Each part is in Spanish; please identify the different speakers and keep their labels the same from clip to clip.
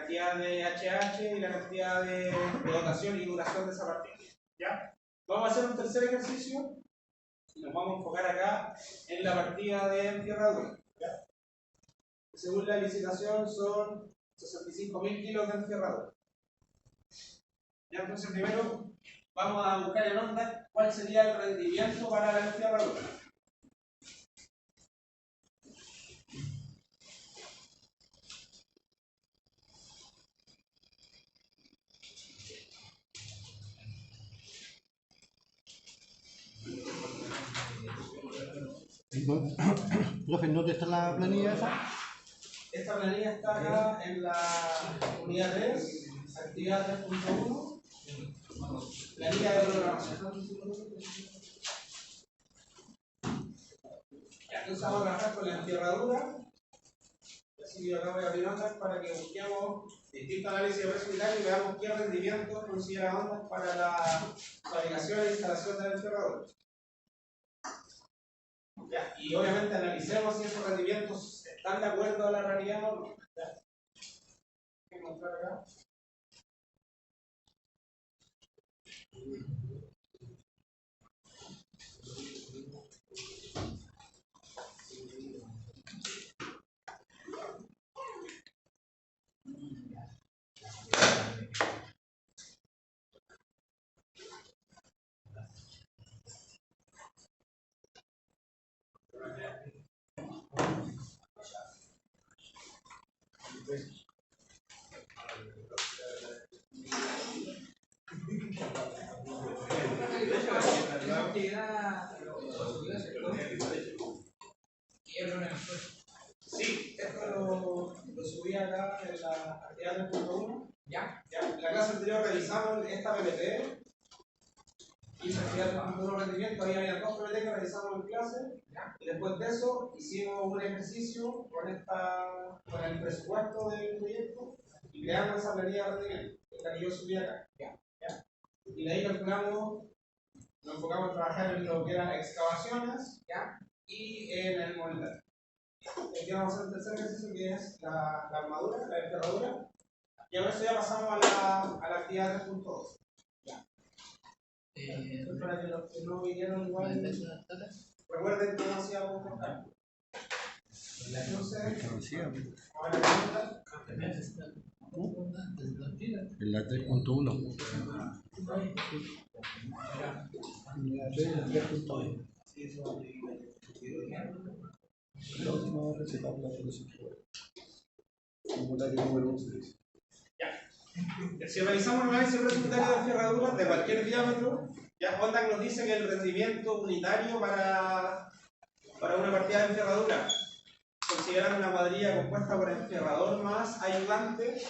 Speaker 1: cantidad de HH y la cantidad de dotación y duración de esa partida. ¿Ya? Vamos a hacer un tercer ejercicio y nos vamos a enfocar acá en la partida de enfierradura. ¿Ya? Según la licitación son 65.000 kilos de enfierradura. ¿Ya? Entonces primero vamos a buscar en onda cuál sería el rendimiento para la enfierradura.
Speaker 2: Profe, ¿dónde está la planilla esa?
Speaker 1: Esta planilla está acá en la unidad 3, actividad 3.1, planilla de programación. Ya, entonces vamos a trabajar con la enfierradura. Así que acá voy a abrir ondas para que busquemos distintos análisis de precio unitario y veamos qué rendimiento considera ondas para la fabricación e instalación de la enfierradura. Ya, y obviamente analicemos si esos rendimientos están de acuerdo a la realidad o no. Ya. Voy a mostrar acá. Sí, esto lo subí acá en la actividad 3.1. ¿Ya? En la clase anterior revisamos esta PPT y esa actividad 3.1 rendimiento. Ahí había dos PPT que revisamos en clase. ¿Ya? Y después de eso hicimos un ejercicio con el presupuesto del proyecto y creamos esa planilla de rendimiento, que es la que yo subí acá. ¿Ya? Y de ahí calculamos, nos enfocamos a trabajar en lo que eran excavaciones, ¿ya? Y en el monetario. Aquí vamos a hacer el tercer ejercicio, que es la armadura, la enterradura. Y ahora eso ya pasamos a la actividad 3.2. Ya. Para que los que no vinieron igual recuerden cómo hacíamos los cálculos. Entonces, ahora la
Speaker 2: En la 3.1. La última receta para la filosofía. Formulario número 6.
Speaker 1: Ya. Si revisamos el análisis presupuestario de enfierradura de cualquier diámetro, ya Honda nos dice que el rendimiento unitario para una partida de enfierradura, considerando una cuadrilla compuesta por enfierrador más ayudante,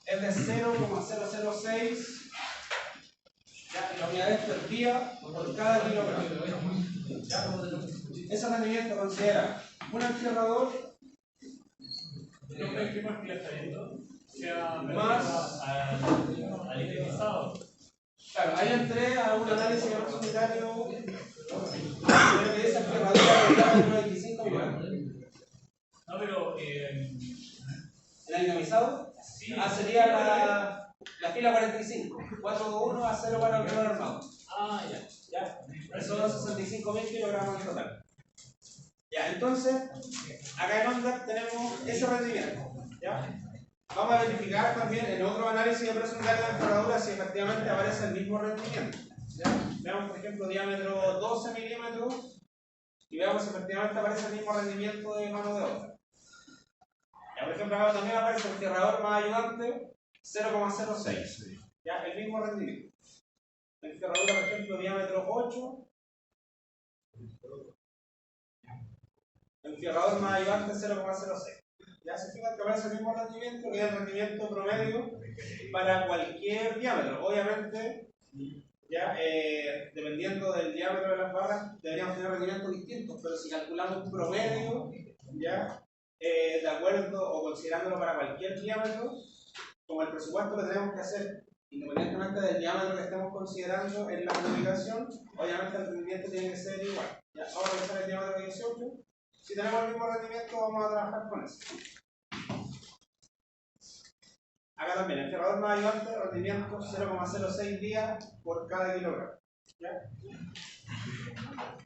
Speaker 1: es de 0,006 unidades per día por cada kilogramo. Ese rendimiento considera un enfierrador más
Speaker 3: al indemnizado.
Speaker 1: Claro, ahí entré a un análisis de precio unitario que dice enfierradura de 95 millones.
Speaker 3: No, pero
Speaker 1: ¿El indemnizado?
Speaker 3: sí.
Speaker 1: Sería la fila 45, 4.1 a 0 para el calor armado.
Speaker 3: Ah, ya.
Speaker 1: ¿Ya? Son 65.000 kilogramos en total. Ya, entonces, acá en ONDAC tenemos ese rendimiento. ¿Ya? Vamos a verificar también en otro análisis de precio unitario de enfierradura si efectivamente aparece el mismo rendimiento. ¿Ya? Veamos, por ejemplo, diámetro 12 milímetros y veamos si efectivamente aparece el mismo rendimiento de mano de obra. Ya, por ejemplo, acá también aparece el enfierrador más ayudante 0,06. ¿Ya? El mismo rendimiento. La enfierradura, por ejemplo, diámetro 8. El enfierrador más ayudante 0,06. Ya se fijan que aparece el mismo rendimiento, que es el rendimiento promedio para cualquier diámetro. Obviamente, ya dependiendo del diámetro de las barras, deberíamos tener rendimientos distintos, pero si calculamos un promedio, ya de acuerdo o considerándolo para cualquier diámetro, como el presupuesto que tenemos que hacer, independientemente del diámetro que estemos considerando en la publicación, obviamente el rendimiento tiene que ser igual. Ya, vamos a revisar el diámetro 18. Si tenemos el mismo rendimiento, vamos a trabajar con eso. Acá también, el enfriador más ayudante, rendimiento 0,06 días por cada kilogramo. ¿Ya?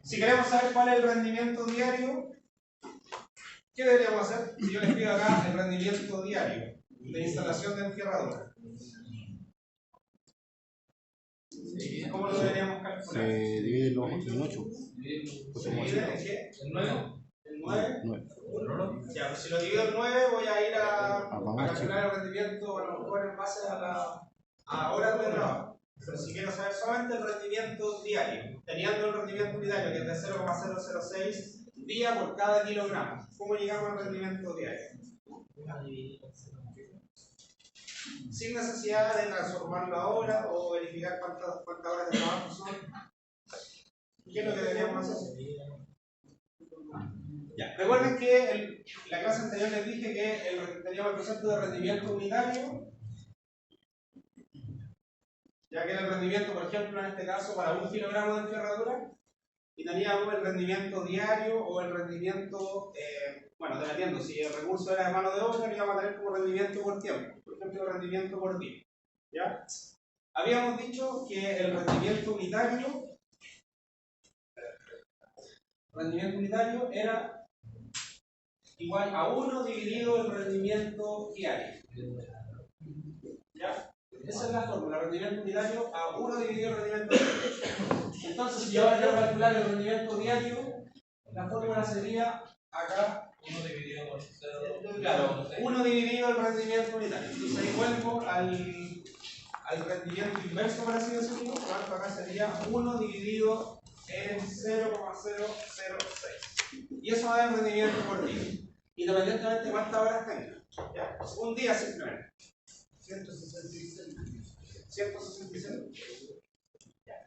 Speaker 1: Si queremos saber cuál es el rendimiento diario, ¿qué deberíamos hacer? Si yo les pido acá el rendimiento diario de instalación de enfriadora, ¿cómo lo deberíamos calcular?
Speaker 2: Se divide en 8.
Speaker 1: ¿Se divide en qué?
Speaker 3: ¿El 9?
Speaker 1: ¿El 9?
Speaker 2: 9.
Speaker 1: Ya, pues si lo divido en 9 voy a ir a
Speaker 2: Vamos,
Speaker 1: calcular el rendimiento a lo mejor en base a horas de trabajo. Pero si quiero saber solamente el rendimiento diario, teniendo el rendimiento diario que es de 0,006 días por cada kilogramo, ¿cómo llegamos al rendimiento diario? Sin necesidad de transformarlo a horas o verificar cuántas horas de trabajo son. ¿Qué es lo que deberíamos hacer? Ya. Recuerden que en la clase anterior les dije que teníamos el concepto de rendimiento unitario, ya que era el rendimiento, por ejemplo, en este caso, para 1 kilogramo de enferradura, y teníamos el rendimiento diario o el rendimiento, bueno, dependiendo, si el recurso era de mano de obra, lo íbamos a tener como rendimiento por tiempo, por ejemplo, el rendimiento por día. ¿Ya? Habíamos dicho que el rendimiento unitario era igual a 1 dividido el rendimiento diario. ¿Ya? Esa es la fórmula, rendimiento unitario a 1 dividido el rendimiento diario. Entonces, si yo quiero calcular el rendimiento diario, la fórmula sería acá
Speaker 3: 1 dividido por 0.
Speaker 1: claro, 1 dividido el rendimiento unitario. Entonces ahí vuelvo al rendimiento inverso, por así decirlo. Cuánto acá sería 1 dividido en 0,006. Y eso va a dar rendimiento por día, independientemente de cuántas horas tenga. ¿Ya? Un día simplemente. 166.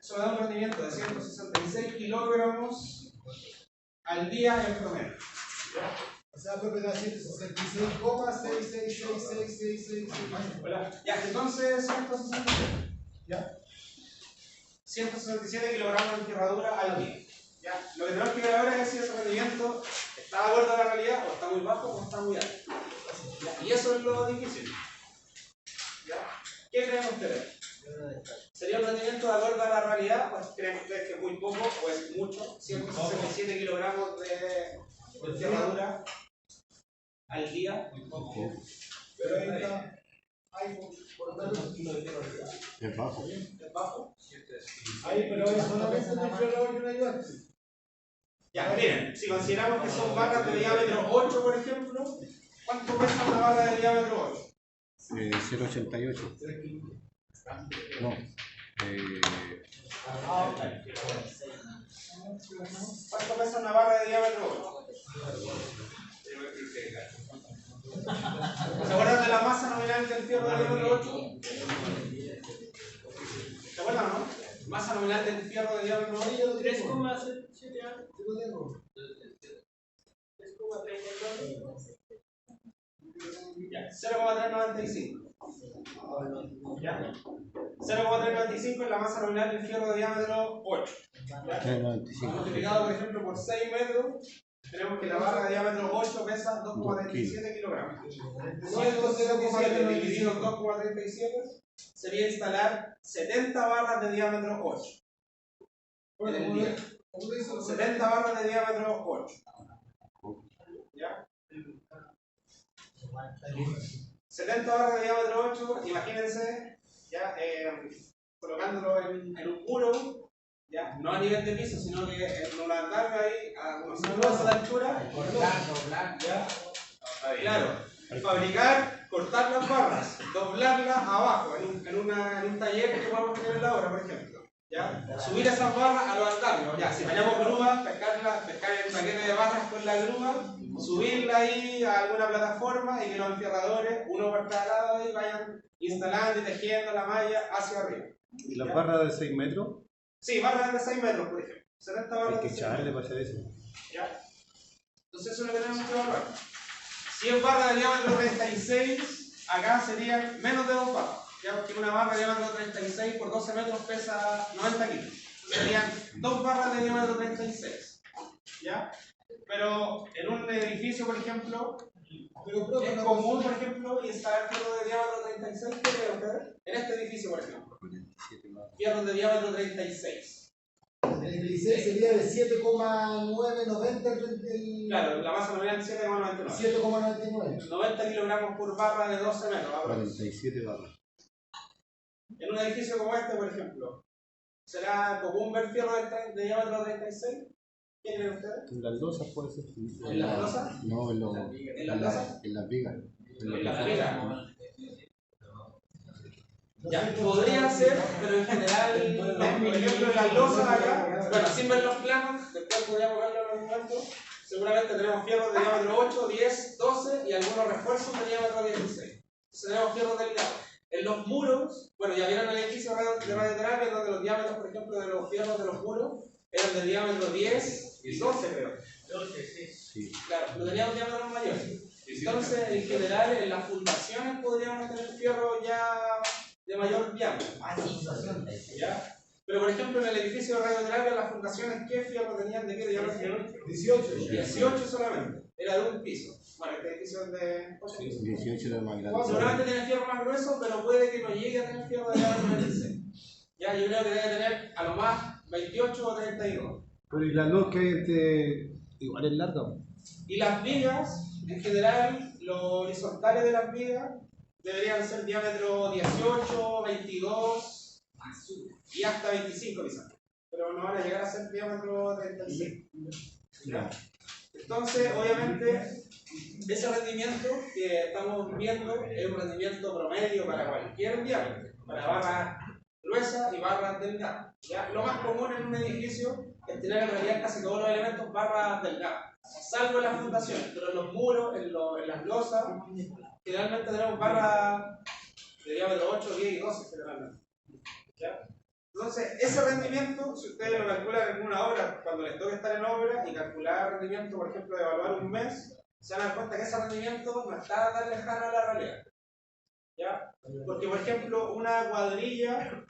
Speaker 1: Eso me da un rendimiento de 166 kilogramos al día en promedio. ¿Ya?
Speaker 4: O sea, creo que da 166,6666666.
Speaker 1: Ya, entonces 167. ¿Ya? 167 kilogramos de enterradura al día. ¿Ya? Lo que tenemos que ver ahora es si ese rendimiento está de acuerdo a la realidad, o está muy bajo, o está muy alto. ¿Ya? Y eso es lo difícil. ¿Ya? ¿Qué creen ustedes? ¿Sería un rendimiento de acuerdo a la realidad? ¿O creen ustedes que es muy poco o es mucho? 167 kilogramos de enterradura al día.
Speaker 3: Muy poco.
Speaker 4: Pero ahí está. Ahí, por lo menos.
Speaker 2: Es bajo.
Speaker 1: ¿Es bajo?
Speaker 4: Ahí, pero es solamente un enfriador y un ayudante.
Speaker 1: Ya, miren, si consideramos que son barras de diámetro 8, por ejemplo, ¿cuánto pesa una barra de diámetro 8?
Speaker 2: 0,88. No.
Speaker 1: ¿Cuánto pesa una barra de diámetro 8? ¿Se acuerdan de la masa nominal del fierro de diámetro 8? ¿Se acuerdan o no? Masa nominal del fierro de diámetro 8.
Speaker 4: 3,7 yo lo tengo.
Speaker 1: 0,395. ¿Ya? 0,395 es la masa nominal del fierro de diámetro 8. Multiplicado, por ejemplo, por 6 metros, tenemos que la barra de diámetro 8 pesa 2,37 kilogramos. 107 dividido en 2,37 sería instalar 70 barras de diámetro 8. En el día. 70 barras de diámetro 8. ¿Ya? 70 barras de diámetro 8, imagínense, ya, colocándolo en un muro, ya, no a nivel de piso, sino que en un andamio ahí, a unos metros de altura, ya, claro, fabricar, cortar las barras, doblarlas abajo, en un taller que podamos tener en la obra, por ejemplo. ¿Ya? Subir esas barras a los andamios. Ya, si tenemos grúa, pescar el paquete de barras con la grúa, subirla ahí a alguna plataforma y que los enfierradores, uno por cada lado, ahí vayan instalando y tejiendo la malla hacia arriba.
Speaker 2: ¿Y las barras de 6 metros?
Speaker 1: Sí, barras de 6 metros, por ejemplo. 70 barras
Speaker 2: Hay que
Speaker 1: de 6
Speaker 2: echarle
Speaker 1: metros.
Speaker 2: para hacer eso.
Speaker 1: ¿Ya? Entonces eso es lo que tenemos que evaluar. Si es barra de diámetro 36, acá serían menos de 2 barras. Ya, porque una barra de diámetro 36 por 12 metros pesa 90 kilos. Serían 2 barras de diámetro 36. ¿Ya? Pero en un edificio, por ejemplo,
Speaker 4: Pero, profe,
Speaker 1: Es
Speaker 4: una
Speaker 1: común,
Speaker 4: cosa-
Speaker 1: por ejemplo, instalar fierros de diámetro 36, ¿qué creen ustedes? En este edificio, por ejemplo. Fierros de diámetro 36.
Speaker 4: El 16 sería de 7,990
Speaker 1: Claro, la masa nominal es 7,99.
Speaker 4: 7,99.
Speaker 1: 90 kilogramos por barra de 12 metros. Ahora,
Speaker 2: 47 barras.
Speaker 1: en un edificio como este, por ejemplo, ¿será común ver fierro de diámetro 36? ¿Qué creen ustedes?
Speaker 2: En las losas puede ser.
Speaker 1: ¿En las losas?
Speaker 2: No, en
Speaker 1: las losas?
Speaker 2: en las vigas.
Speaker 1: En las vigas. Ya, podría ser, pero en general, por ejemplo, en las losas acá, bueno, sin ver los planos, después podríamos verlo en algún momento, seguramente tenemos fierros de diámetro 8, 10, 12 y algunos refuerzos de diámetro 16. Entonces tenemos fierros delgados. En los muros, bueno, ya vieron el edificio de radioterapia, donde los diámetros, por ejemplo, de los fierros de los muros eran de diámetro 10 y 12, creo.
Speaker 3: 12, sí.
Speaker 1: Claro, pero teníamos diámetros mayores. Entonces, en general, en las fundaciones podríamos tener fierros ya de mayor diámetro. ¿Ya? Pero, por ejemplo, en el edificio de radioterapia, las fundaciones, ¿qué fierro tenían? ¿De qué diámetro?
Speaker 4: 18.
Speaker 1: 18 solamente. Era de un piso. Bueno, este edificio es de 8 pisos.
Speaker 2: 18 era más grande.
Speaker 1: Seguramente tiene fierro más grueso, pero puede que no llegue a tener fierro de diámetro 26. Ya, yo creo que debe tener a lo más 28 o 32.
Speaker 2: Pero y la luz que hay entre. Igual es larga.
Speaker 1: Y las vigas, en general, los horizontales de las vigas deberían ser diámetro 18, 22 y hasta 25 quizás. Pero no van a llegar a ser diámetro 36. ¿Ya? Entonces, obviamente, ese rendimiento que estamos viendo es un rendimiento promedio para cualquier diámetro, para barras gruesas y barras delgadas. ¿Ya? Lo más común en un edificio es tener en realidad casi todos los elementos barras delgadas, salvo en las fundaciones, pero en los muros, en las losas, generalmente tenemos barras de diámetro 8, 10 y 12 generalmente. ¿Ya? Entonces, ese rendimiento, si ustedes lo calculan en una hora, cuando les toque estar en obra y calcular rendimiento, por ejemplo, de evaluar un mes, se van a dar cuenta que ese rendimiento no está tan lejano a la realidad. ¿Ya? Porque, por ejemplo, una cuadrilla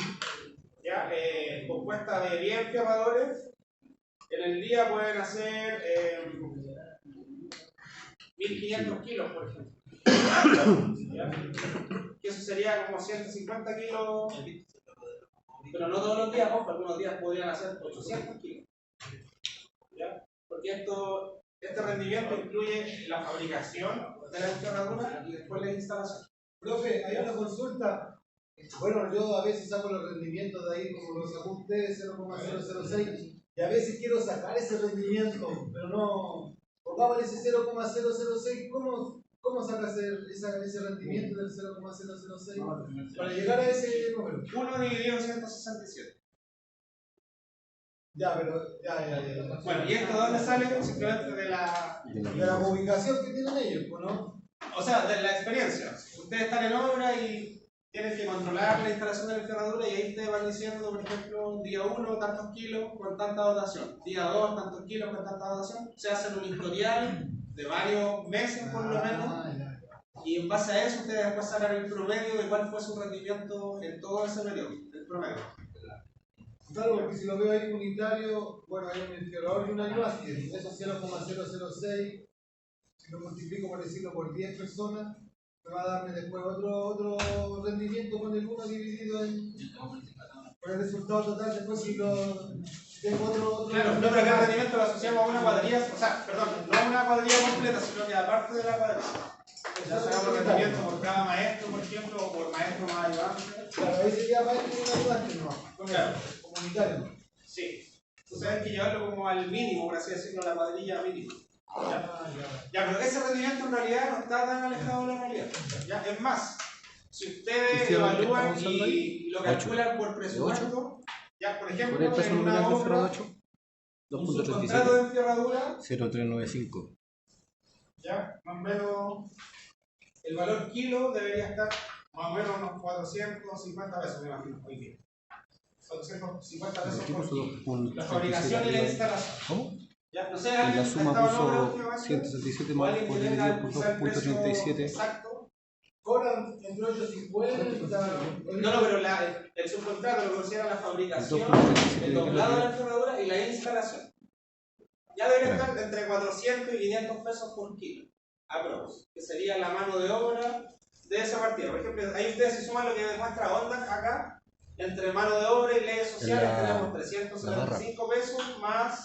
Speaker 1: ¿ya? Compuesta de 10 fierradores, en el día pueden hacer 1500 kilos, por ejemplo. ¿Ya? Que eso sería como 150 kilos. Pero no todos los días, ojo, algunos días podrían hacer 800 kilos. ¿Ya? Porque este rendimiento incluye la fabricación de la encerradura y después la instalación.
Speaker 4: Profe, hay una consulta. Bueno, yo a veces saco los rendimientos de ahí, como lo sacó usted, 0,006, y a veces quiero sacar ese rendimiento, pero no. Pongamos ese 0,006, ¿cómo sacas ese rendimiento del 0,006 para llegar a ese número?
Speaker 1: 1 dividido en 167.
Speaker 4: Ya, pero ya.
Speaker 1: Bueno, ¿y esto de dónde sale? Simplemente de la
Speaker 4: ubicación que tienen ellos, ¿no?
Speaker 1: O sea, de la experiencia. Ustedes están en obra y tienen que controlar la instalación de la encerradura y ahí ustedes van diciendo, por ejemplo, día 1 tantos kilos con tanta dotación, día 2 tantos kilos con tanta dotación. Se hace un historial de varios meses por lo menos y en base a eso ustedes después sacan el promedio de cuál fue su rendimiento en todo ese periodo, el promedio.
Speaker 4: Claro, porque si lo veo ahí unitario, bueno, hay un enfriador y un ayudante, eso es 0,006, si lo multiplico por decirlo por 10 personas, me va a darme después otro rendimiento con el 1 dividido por el resultado total, después si tengo otro
Speaker 1: Claro, no, pero acá el rendimiento lo asociamos a una cuadrilla, o sea, perdón, no a una cuadrilla completa, sino que aparte de la cuadrilla. Le asociamos rendimiento por cada maestro, por ejemplo, o por maestro más ayudante.
Speaker 4: Claro, ahí sería maestro y un ayudante, ¿no?
Speaker 1: Claro.
Speaker 4: Comunitario.
Speaker 1: Sí. Entonces hay que llevarlo como al mínimo, por así decirlo, la cuadrilla mínima. Ya, pero ese rendimiento en realidad no está tan alejado de la realidad. ¿Ya? Es más, si ustedes evalúan y lo calculan por presupuesto, ya, por ejemplo, en una obra, un subcontrato de enfierradura,
Speaker 2: 0395.
Speaker 1: ya, más o menos, el valor kilo debería estar más o menos unos 450 pesos, me imagino, hoy día. 450 pesos por kilo. La fabricación y la instalación.
Speaker 2: ¿Cómo?
Speaker 1: Ya, no sé,
Speaker 2: Y la suma puso 167 más por dividido por 2.37.
Speaker 1: Exacto.
Speaker 4: Cobran entre 850.
Speaker 1: No, pero el subcontrato lo considera la fabricación, el doblado de la encerradura y la instalación. Ya debería estar entre 400 y 500 pesos por kilo. aprox, que sería la mano de obra de esa partida. Por ejemplo, ahí ustedes si suman lo que demuestra Onda acá, entre mano de obra y leyes sociales tenemos 375 pesos más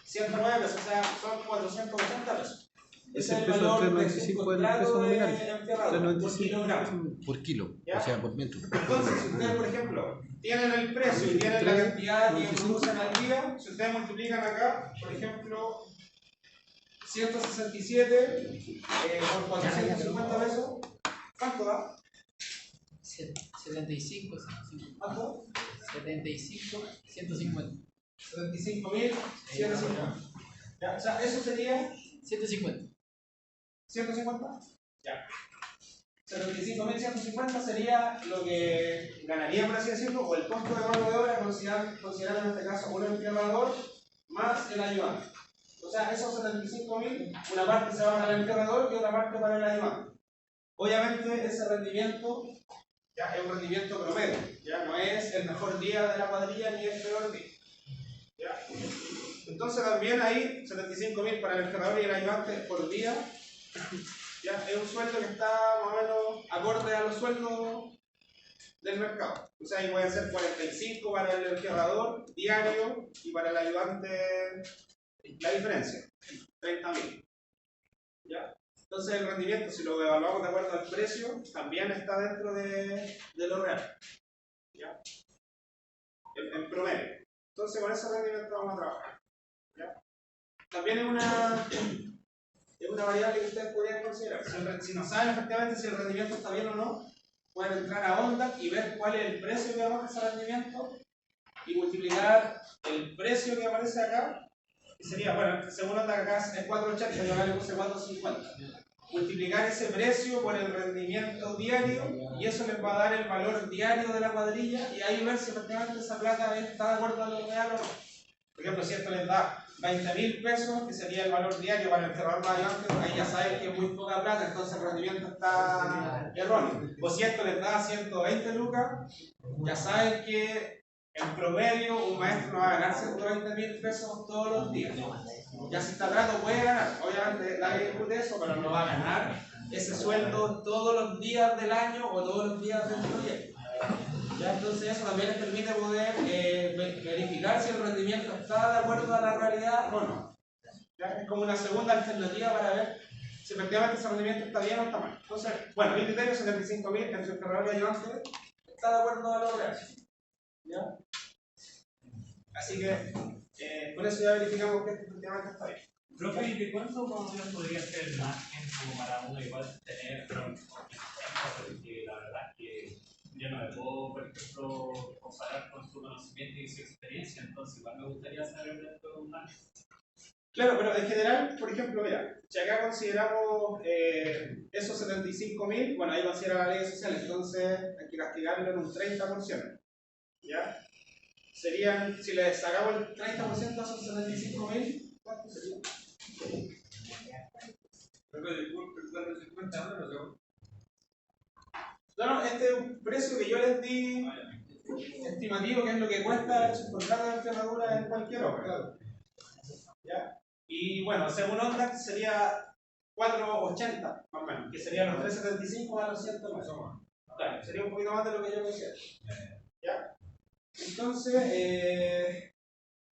Speaker 1: 109 pesos, o sea, son 480 pesos. Ese es el valor de un contrato de enfierradura por kilogramo.
Speaker 5: Por kilo,
Speaker 1: ¿Ya?
Speaker 5: o sea, por metro.
Speaker 1: Entonces, si ustedes, por ejemplo, tienen el precio y tienen la cantidad que producen al día, si ustedes multiplican acá, por ejemplo, 167 por 450 pesos, ¿cuánto da?
Speaker 3: 75, 150.
Speaker 1: ¿Cuánto?
Speaker 3: 75, 150.
Speaker 1: 75.150. ¿Ya? O sea, eso sería
Speaker 3: 150.
Speaker 1: 150. Ya. 75.150 sería lo que ganaría, por así decirlo, o el costo de mano de obra, considerando en este caso un enfierrador más el ayudante. O sea, esos 75.000, una parte se va para el enfierrador y otra parte para el ayudante. Obviamente, ese rendimiento ya es un rendimiento promedio, ya no es el mejor día de la cuadrilla ni el peor día. ¿Ya? Entonces, también ahí 75.000 para el enfierrador y el ayudante por día. ¿Ya? Es un sueldo que está más o menos acorde a los sueldos del mercado. O sea, ahí pueden ser 45 para el enfierrador diario y para el ayudante la diferencia, 30.000. ¿Ya? Entonces el rendimiento, si lo evaluamos de acuerdo al precio, también está dentro de lo real. ¿Ya? En promedio. Entonces con ese rendimiento vamos a trabajar. ¿Ya? También es una variable que ustedes podrían considerar. Si no saben efectivamente si el rendimiento está bien o no, pueden entrar a Onda y ver cuál es el precio que arroja ese rendimiento y multiplicar el precio que aparece acá, que sería, bueno, según Onda acá es 4.80, yo acá le puse 4.50. Multiplicar ese precio por el rendimiento diario y eso les va a dar el valor diario de la cuadrilla y ahí ver si efectivamente esa plata está de acuerdo a lo real o no. Por ejemplo, si esto les da 20.000 pesos, que sería el valor diario para el enfierrador más ayudante, ahí ya saben que es muy poca plata, entonces el rendimiento está erróneo. O si esto les da 120 lucas, ya saben que en promedio un maestro no va a ganar 120.000 pesos todos los días. Ya si está trato puede ganar, obviamente nadie discute eso, pero no va a ganar ese sueldo todos los días del año o todos los días del proyecto. ¿Ya? Entonces eso también les permite poder verificar si el rendimiento está de acuerdo a la realidad o no. ¿Ya? Es como una segunda alternativa para ver si efectivamente ese rendimiento está bien o está mal. Entonces, bueno, mi criterio 75.000 entre el enfierrador y ayudante está de acuerdo a lo real. ¿Ya? Así que con eso ya verificamos que efectivamente está bien.
Speaker 6: Profe, ¿y de cuánto más o menos podría ser el margen como para uno igual tener? Porque la verdad es que yo no me puedo, por ejemplo, comparar con su conocimiento y su experiencia, entonces igual me gustaría saber dentro de un margen.
Speaker 1: Claro, pero en general, por ejemplo, mira, si acá consideramos esos 75.000, bueno, ahí considera las leyes sociales, entonces hay que castigarlo en un 30%. ¿Ya? Serían, si le sacamos el 30% a esos 75.000, ¿cuánto sería? No, este es un precio que yo les di estimativo, que es lo que cuesta el contrato de enfierradura en cualquier obra. Claro. ¿Ya? Y bueno, según Onda sería 4.80 más o menos, que serían los 3.75 más los 100 pesos. Claro, sería un poquito más de lo que yo decía. ¿Ya? Entonces,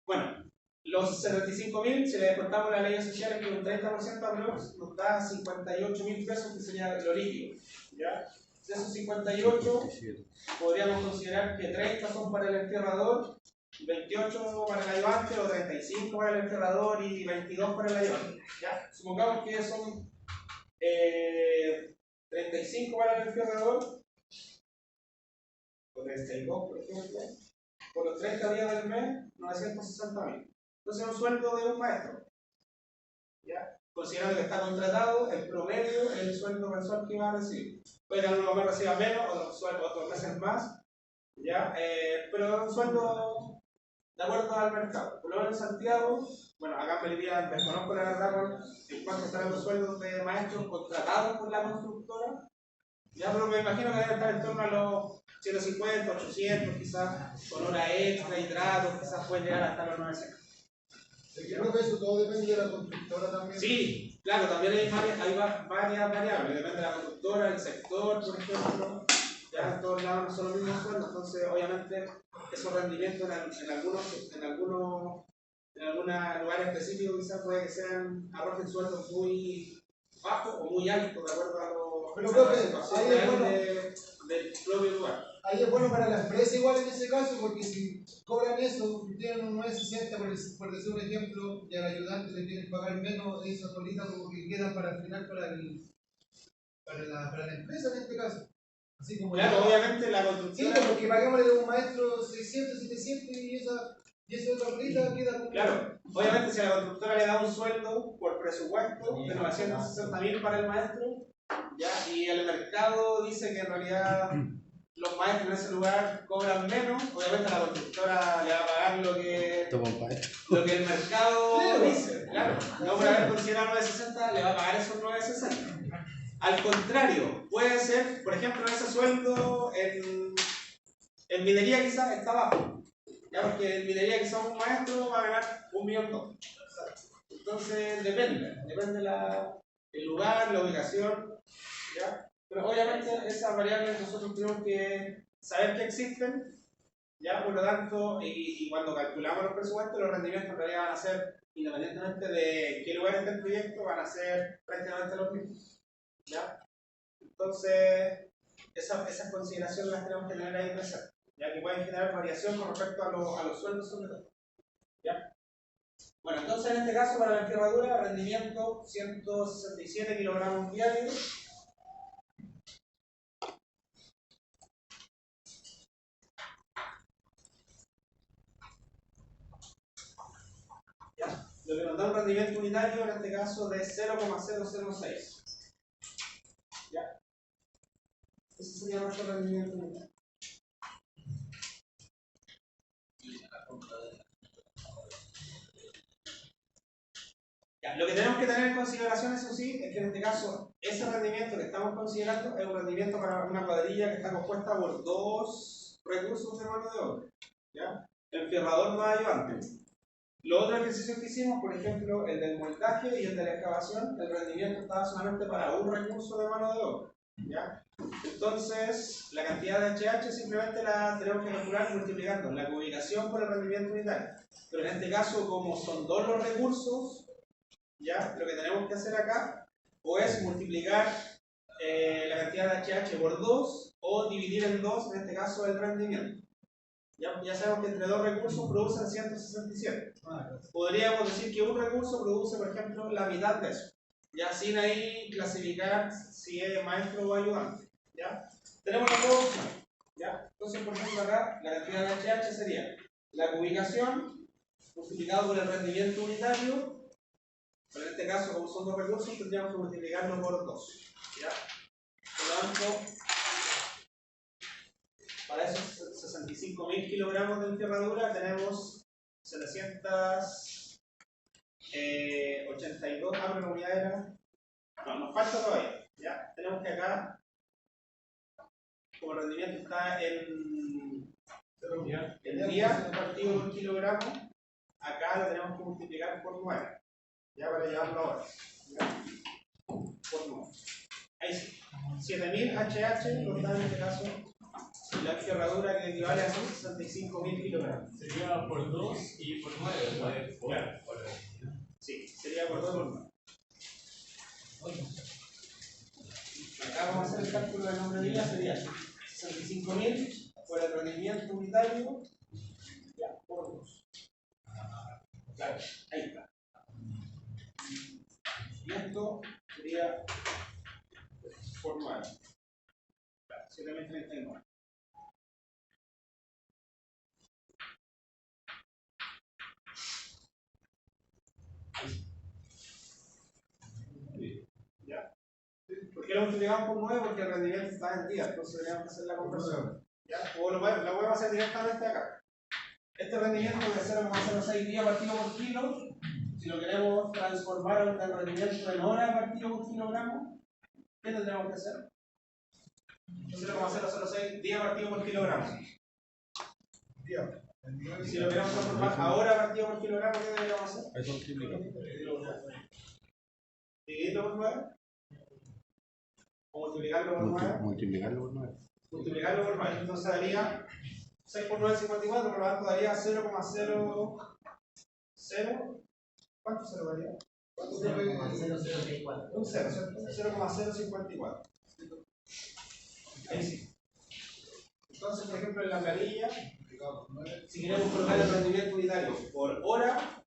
Speaker 1: bueno, los 75.000, si le descontamos las leyes sociales, que un 30% aprox, nos da 58.000 pesos, que sería lo líquido. ¿Ya? De esos 58, podríamos considerar que 30 son para el enfierrador, 28 para el ayudante, o 35 para el enfierrador y 22 para el ayudante. ¿Ya? Supongamos que son 35 para el enfierrador, o 32 por ejemplo, por los 30 días del mes, 960.000. Entonces es un sueldo de un maestro. ¿Ya? Considerando que está contratado, el promedio es el sueldo mensual que va a recibir. Puede que algunos meses reciba menos, otros meses más, ¿ya? Pero es un sueldo de acuerdo al mercado. Por lo menos en Santiago, bueno, acá en Melipilla desconozco la verdad en cuánto estarán los sueldos de maestros contratados por la constructora, ya, pero me imagino que deben estar en torno a los 150, 800 quizás, con hora extra y tratos, quizás pueden llegar hasta los 900.
Speaker 4: Yo creo que eso todo depende de la constructora también.
Speaker 1: Sí, claro, también hay varias variables, depende de la constructora, el sector, por ejemplo. Ya en todos lados no son los mismos sueldos, entonces obviamente esos rendimientos en algunos lugares específicos quizás puede que sean arrojen sueldos muy bajos o muy altos de acuerdo a
Speaker 4: Pero
Speaker 1: a
Speaker 4: creo
Speaker 1: la
Speaker 4: que
Speaker 1: situación
Speaker 4: ahí es bueno.
Speaker 1: del propio lugar.
Speaker 4: Ahí es bueno para la empresa igual en ese caso, porque si cobran eso, tienen un 960 por decir un ejemplo, y al ayudante le tienen que pagar menos, eso ahorita como que quedan para el final para la empresa en este caso. Así como
Speaker 1: Claro,
Speaker 4: ya,
Speaker 1: obviamente la
Speaker 4: sí,
Speaker 1: constructora.
Speaker 4: porque pagámosle a un maestro 600, 700 y esa otra horita queda como...
Speaker 1: Claro, obviamente si a la constructora le da un sueldo por presupuesto de 960.000 para el maestro, ya, y el mercado dice que en realidad los maestros en ese lugar cobran menos, obviamente a la constructora le va a pagar lo que el mercado dice, claro, no por haber considerado 960 le va a pagar esos 960. Al contrario, puede ser, por ejemplo, ese sueldo en minería quizás está bajo. Ya, porque en minería quizás un maestro va a ganar 1.200.000. Entonces depende el lugar, la ubicación, ¿ya? Pero obviamente esas variables nosotros tenemos que saber que existen, ¿ya? Por lo tanto, y cuando calculamos los presupuestos, los rendimientos en realidad van a ser, independientemente de qué lugar esté el proyecto, van a ser prácticamente los mismos, ¿ya? Entonces, esas consideraciones las tenemos que tener ahí presentes, ya que pueden generar variación con respecto a los sueldos sobre todo. ¿Ya? Bueno, entonces en este caso para la enferradura, rendimiento 167 kilogramos diarios. ¿Ya? Lo que nos da un rendimiento unitario en este caso de 0,006. ¿Ya? Ese sería nuestro rendimiento unitario. Ya, lo que tenemos que tener en consideración, eso sí, es que en este caso, ese rendimiento que estamos considerando es un rendimiento para una cuadrilla que está compuesta por 2 recursos de mano de obra. ¿Ya? El fierrador más ayudante. Los otros ejercicios que hicimos, por ejemplo, el del moldaje y el de la excavación, el rendimiento estaba solamente para un recurso de mano de obra. ¿Ya? Entonces, la cantidad de HH simplemente la tenemos que calcular multiplicando la ubicación por el rendimiento unitario. Pero en este caso, como son 2 los recursos, ¿ya? Lo que tenemos que hacer acá o es multiplicar la cantidad de HH por 2 o dividir en 2, en este caso, el rendimiento. Ya sabemos que entre 2 recursos producen 167. Podríamos decir que un recurso produce, por ejemplo, la mitad de eso. Ya sin ahí clasificar si es maestro o ayudante. ¿Ya? Tenemos las dos opciones. ¿Ya? Entonces, por ejemplo, acá la cantidad de HH sería la ubicación multiplicado por el rendimiento unitario. Pero en este caso, como son 2 recursos, tendríamos que multiplicarlo por 2. ¿Ya? Por lo tanto, para esos 65.000 kilogramos de enferradura tenemos 782. Pero la unidad era. No, nos falta todavía. ¿Ya? Tenemos que acá, como el rendimiento está en día partido por kilogramo, acá lo tenemos que multiplicar por 9. Ya para llevarlo ahora. ¿Ya? Por 9. Ahí sí. 7.000 HH nos da en este caso la enferradura que equivale a 65.000 kilogramos.
Speaker 6: Sería por 2 y por 9.
Speaker 1: Claro. Sí, sería por 2 por 9. Acá vamos a hacer el cálculo del nombre de día, sería 65.000 por el rendimiento unitario, ya, por 2. Claro, ahí está. Y esto sería por 9. Claro, 7.039. ¿Ya? ¿Por qué lo multiplicamos por 9? Porque el rendimiento está en día, entonces teníamos que hacer la conversión. ¿Ya? O la podemos hacer directamente acá. Este rendimiento de 0,06 días partido por kilo, si lo queremos transformar en rendimiento en hora partido por kilogramo, ¿qué tendríamos que hacer? 0,006 días partido por kilogramo. Si lo queremos transformar ahora partido por kilogramo, ¿qué deberíamos hacer?
Speaker 2: Eso lo multiplica.
Speaker 1: Dividirlo por 9. O multiplicarlo por 9.
Speaker 2: Multiplicarlo por 9.
Speaker 1: Multiplicarlo por 9. Entonces daría 6 por 9 es 54, por lo tanto daría 0,00. ¿Cuánto 0 daría?
Speaker 4: ¿Cuánto se ve?
Speaker 5: 0,064.
Speaker 1: Un 0, ¿cierto? 0,054. Ahí sí. Entonces, por ejemplo, en la planilla, si queremos colocar el rendimiento unitario por hora,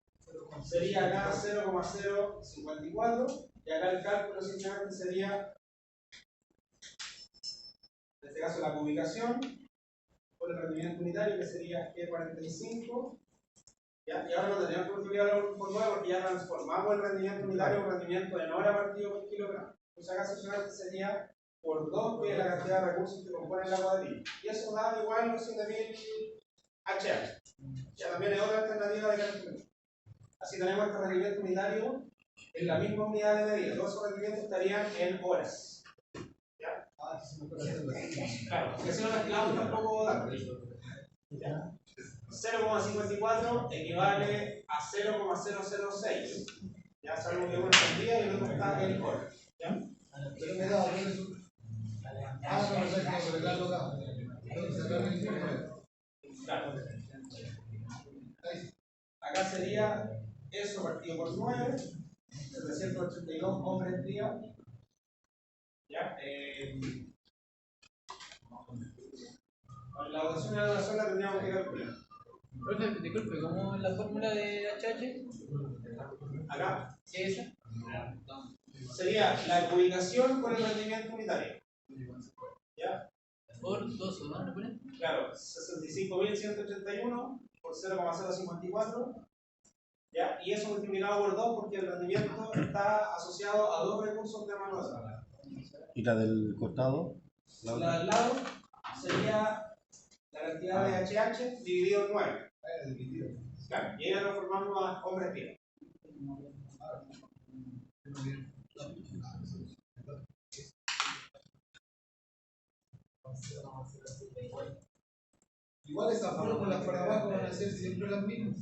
Speaker 1: sería acá 0,054 y acá el cálculo simplemente sería, en este caso, la publicación por el rendimiento unitario, que sería G45. ¿Ya? Y ahora no tendríamos que multiplicarlo por 9 porque ya transformamos el rendimiento unitario en un rendimiento en hora partido por kilogramo. Entonces acá simplemente sería por 2, que es la cantidad de recursos que componen la cuadrilla. Y eso da igual los 7000 HH. Ya también es otra alternativa de cálculo. Así tenemos este rendimiento unitario en la misma unidad de medida. Todos esos rendimientos estarían en horas. ¿Ya? Claro, porque si no mezclamos tampoco da. 0,54 equivale a 0,006. Ya sabemos que uno está en día y el otro está en hora. ¿Ya?
Speaker 4: Pero me da, no es un. Ah, no, perfecto, pero claro, acá. Entonces, acá me dice 9.
Speaker 1: Claro. Acá sería eso partido por 9, 782 hombres día. ¿Ya? Con la dotación y la dotación la tendríamos que calcular.
Speaker 3: Profe, disculpe, ¿cómo es la fórmula de HH?
Speaker 1: Acá
Speaker 3: ¿Qué es esa?
Speaker 1: sería la ubicación con el rendimiento unitario. ¿Ya?
Speaker 3: Por 2, ¿no? ¿Le ponen?
Speaker 1: Claro, 65.181 por 0,054. ¿Ya? Y eso multiplicado por 2 porque el rendimiento está asociado a 2 recursos de mano de obra.
Speaker 2: ¿Y la del costado?
Speaker 1: La de al lado sería la cantidad de HH dividido en 9. Claro, y ahí la transformamos a hombres día.
Speaker 4: Igual esas fórmulas para abajo van a ser siempre las mismas.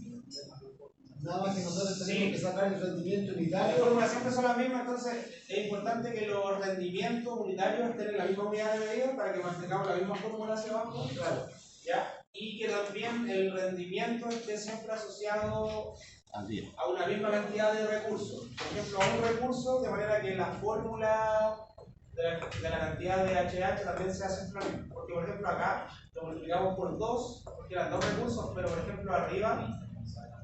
Speaker 4: Nada más que nosotros tenemos que sacar el rendimiento
Speaker 1: Las
Speaker 4: unitario.
Speaker 1: fórmulas siempre son las mismas, entonces es importante que los rendimientos unitarios estén en la misma unidad de medida para que mantengamos la misma fórmula hacia abajo.
Speaker 4: Claro.
Speaker 1: ¿Ya? Y que también el rendimiento esté siempre asociado
Speaker 2: Al día.
Speaker 1: a una misma cantidad de recursos. Por ejemplo, a un recurso, de manera que la fórmula de la cantidad de HH también sea siempre la misma. Porque, por ejemplo, acá lo multiplicamos por 2, porque eran 2 recursos, pero, por ejemplo, arriba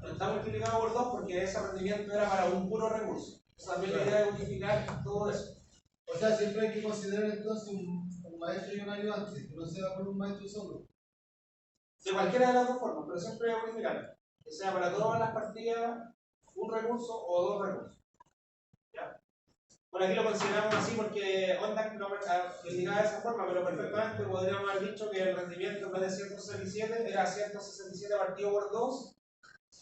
Speaker 1: no está multiplicado por 2 porque ese rendimiento era para un puro recurso. Entonces, también la idea es unificar todo eso.
Speaker 4: O sea, siempre hay que considerar entonces un maestro y un ayudante, que no sea por un maestro solo.
Speaker 1: De cualquiera de las dos formas, pero siempre unificar. Que sea para todas las partidas un recurso o 2 recursos. ¿Ya? Bueno, aquí lo consideramos así porque ONDAC no lo indicaba de esa forma, pero perfectamente podríamos haber dicho que el rendimiento en vez de 167 era 167 partido por 2,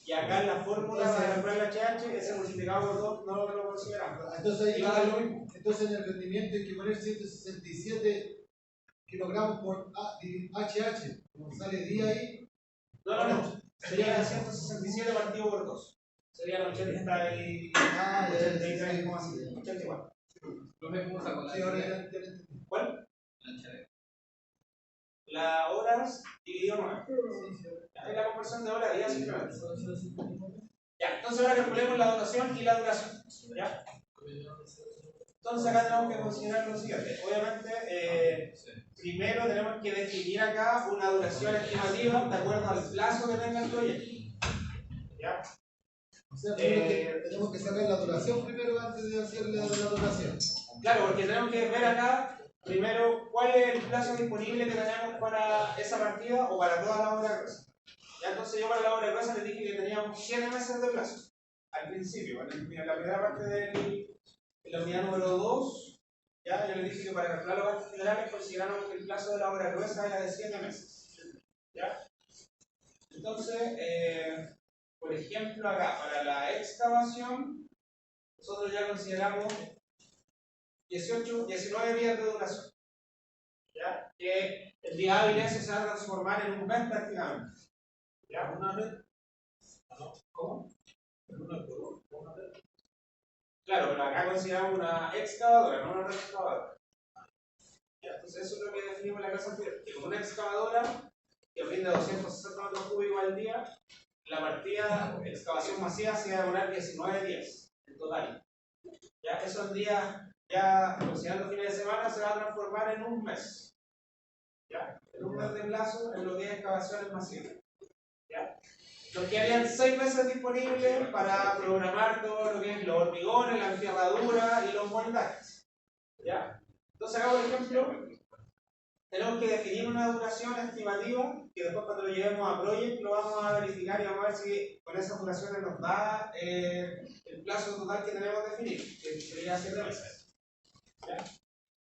Speaker 1: y acá en la fórmula para calcular el HH, ese multiplicado por 2 no lo consideramos.
Speaker 4: Entonces,
Speaker 1: Y va a dar lo mismo.
Speaker 4: entonces en el rendimiento hay que poner 167 kilogramos por HH. Como sale día ahí.
Speaker 1: No. Sería 167 partido por 2. Serían 80 y...
Speaker 4: Ah, ya,
Speaker 1: 83,5. 84.
Speaker 3: Profe, ¿cómo sacó la
Speaker 4: Sí, ahora ya
Speaker 3: HH?
Speaker 4: entendí.
Speaker 1: ¿Cuál?
Speaker 3: La HH.
Speaker 1: Las horas dividido 9. Es la conversión de hora a día simplemente. Ya, entonces ahora calculemos la dotación y la duración. ¿Ya? Entonces acá tenemos que considerar lo siguiente. Obviamente, primero tenemos que definir acá una duración estimativa de acuerdo al plazo que tenga el proyecto. ¿Ya?
Speaker 4: O sea, tenemos que sacar la duración primero antes de hacer la duración.
Speaker 1: Claro, porque tenemos que ver acá primero cuál es el plazo disponible que tenemos para esa partida o para toda la obra gruesa. Ya, entonces yo para la obra gruesa les dije que teníamos 7 meses de plazo. Al principio, en la primera parte de la unidad número 2, ya yo les dije que para calcular los gastos generales consideramos que el plazo de la obra gruesa era de 7 meses. ¿Ya? Entonces, por ejemplo, acá, para la excavación, nosotros ya consideramos 19 días de duración. ¿Ya? Que el día hábil ese se va a transformar en un mes prácticamente. ¿Ya? ¿Una red? ¿Cómo? ¿Una red? Claro, pero acá consideramos una excavadora, no una red excavadora. ¿Ya? Entonces eso es lo que definimos en la clase anterior, que con una excavadora que brinda 260 metros cúbicos al día, la partida de excavación masiva se va a demorar 19 días en total. ¿Ya? Esos días, ya considerando fines de semana, se va a transformar en un mes. ¿Ya? En un mes de plazo en los días de excavaciones masivas. ¿Ya? Nos quedarían 6 meses disponibles para programar todo lo que es los hormigones, la enterradura y los moldajes. ¿Ya? Entonces acá, por ejemplo, tenemos que definir una duración estimativa que después cuando lo llevemos a Project lo vamos a verificar y vamos a ver si con esas duraciones nos da el plazo total que tenemos definido, que sería 7 meses. ¿Ya?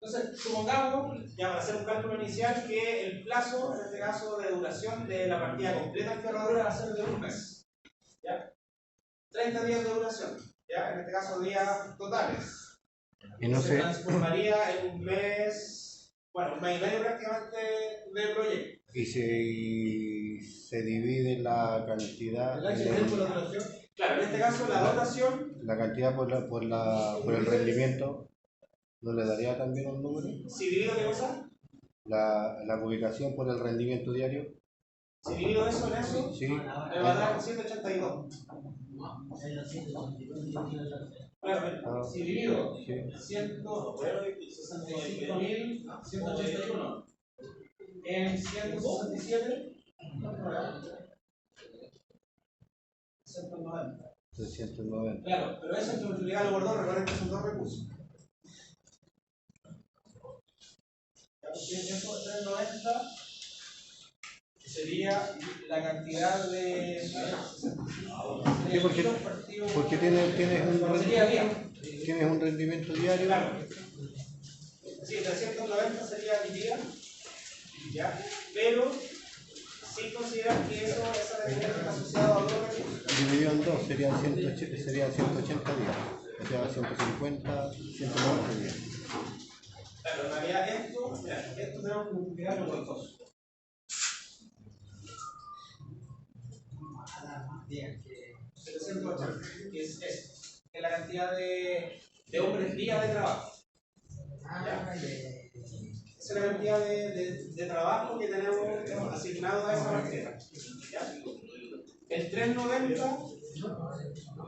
Speaker 1: Entonces, supongamos, ya para hacer un cálculo inicial, que el plazo, en este caso de duración de la partida completa en ferradura va a ser de un mes. ¿Ya? 30 días de duración, ¿ya? En este caso días totales.
Speaker 5: Y no
Speaker 1: se transformaría en un mes. Bueno, un mes y medio prácticamente de proyecto.
Speaker 5: Y se divide la cantidad.
Speaker 1: Claro, en este caso la dotación.
Speaker 5: La cantidad por el rendimiento, ¿no le daría también un número?
Speaker 1: ¿Si divido qué cosa?
Speaker 5: La ubicación por el rendimiento diario.
Speaker 1: Si divido eso en eso,
Speaker 5: Sí.
Speaker 1: me va a dar 182. Claro, si divido 165.181 en 167, 190.
Speaker 5: 390.
Speaker 1: Claro, pero eso es multiplicado por 2, recuerden que son 2 recursos. Eso 390 sería la cantidad de.
Speaker 5: Sí, porque tienes un rendimiento diario.
Speaker 1: Claro. Sí, 390 sería mi día, ¿ya? Pero si consideran que esa rendimiento está asociado a otro recurso.
Speaker 5: Dividido en 2 serían 180 días. O sea, 150, 190 días.
Speaker 1: Claro, en realidad esto tenemos que multiplicarlo por 2. Que 780, que es esto, que es la cantidad de hombres día de trabajo. ¿Ya? Esa es la cantidad de trabajo que tenemos asignado a esa partida. ¿Ya? El 390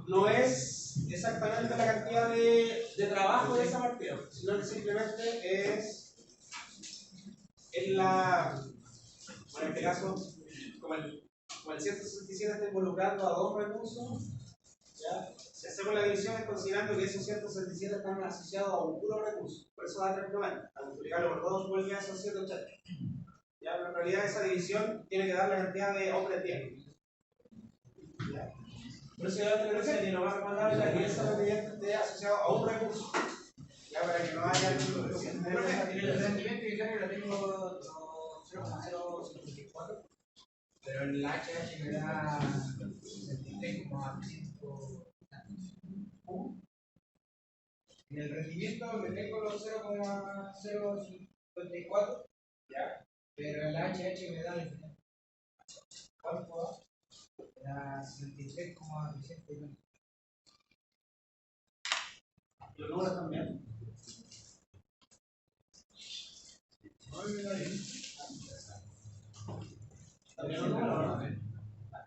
Speaker 1: no es exactamente la cantidad de trabajo de esa partida, sino que simplemente es en bueno, en este caso, como el 167 está involucrando a 2 recursos, ¿ya? Si hacemos la división es considerando que esos 167 están asociados a un puro recurso, por eso da 390, al multiplicarlo por 2 vuelve a esos 180. ¿Ya? Pero en realidad esa división tiene que dar la cantidad de hombres tiempo. ¿Ya? Por eso ya te decía que lo más recomendable es que ese rendimiento esté asociado a un recurso. Ya, para que no haya
Speaker 3: El rendimiento diario lo tengo 0,054, pero el HH me da 63,5. En el rendimiento le tengo los 0,054,
Speaker 1: ¿ya?
Speaker 3: pero el HH me da el final. ¿Cuánto da? Me da 63,6.
Speaker 1: Los números también. También los números, ¿no?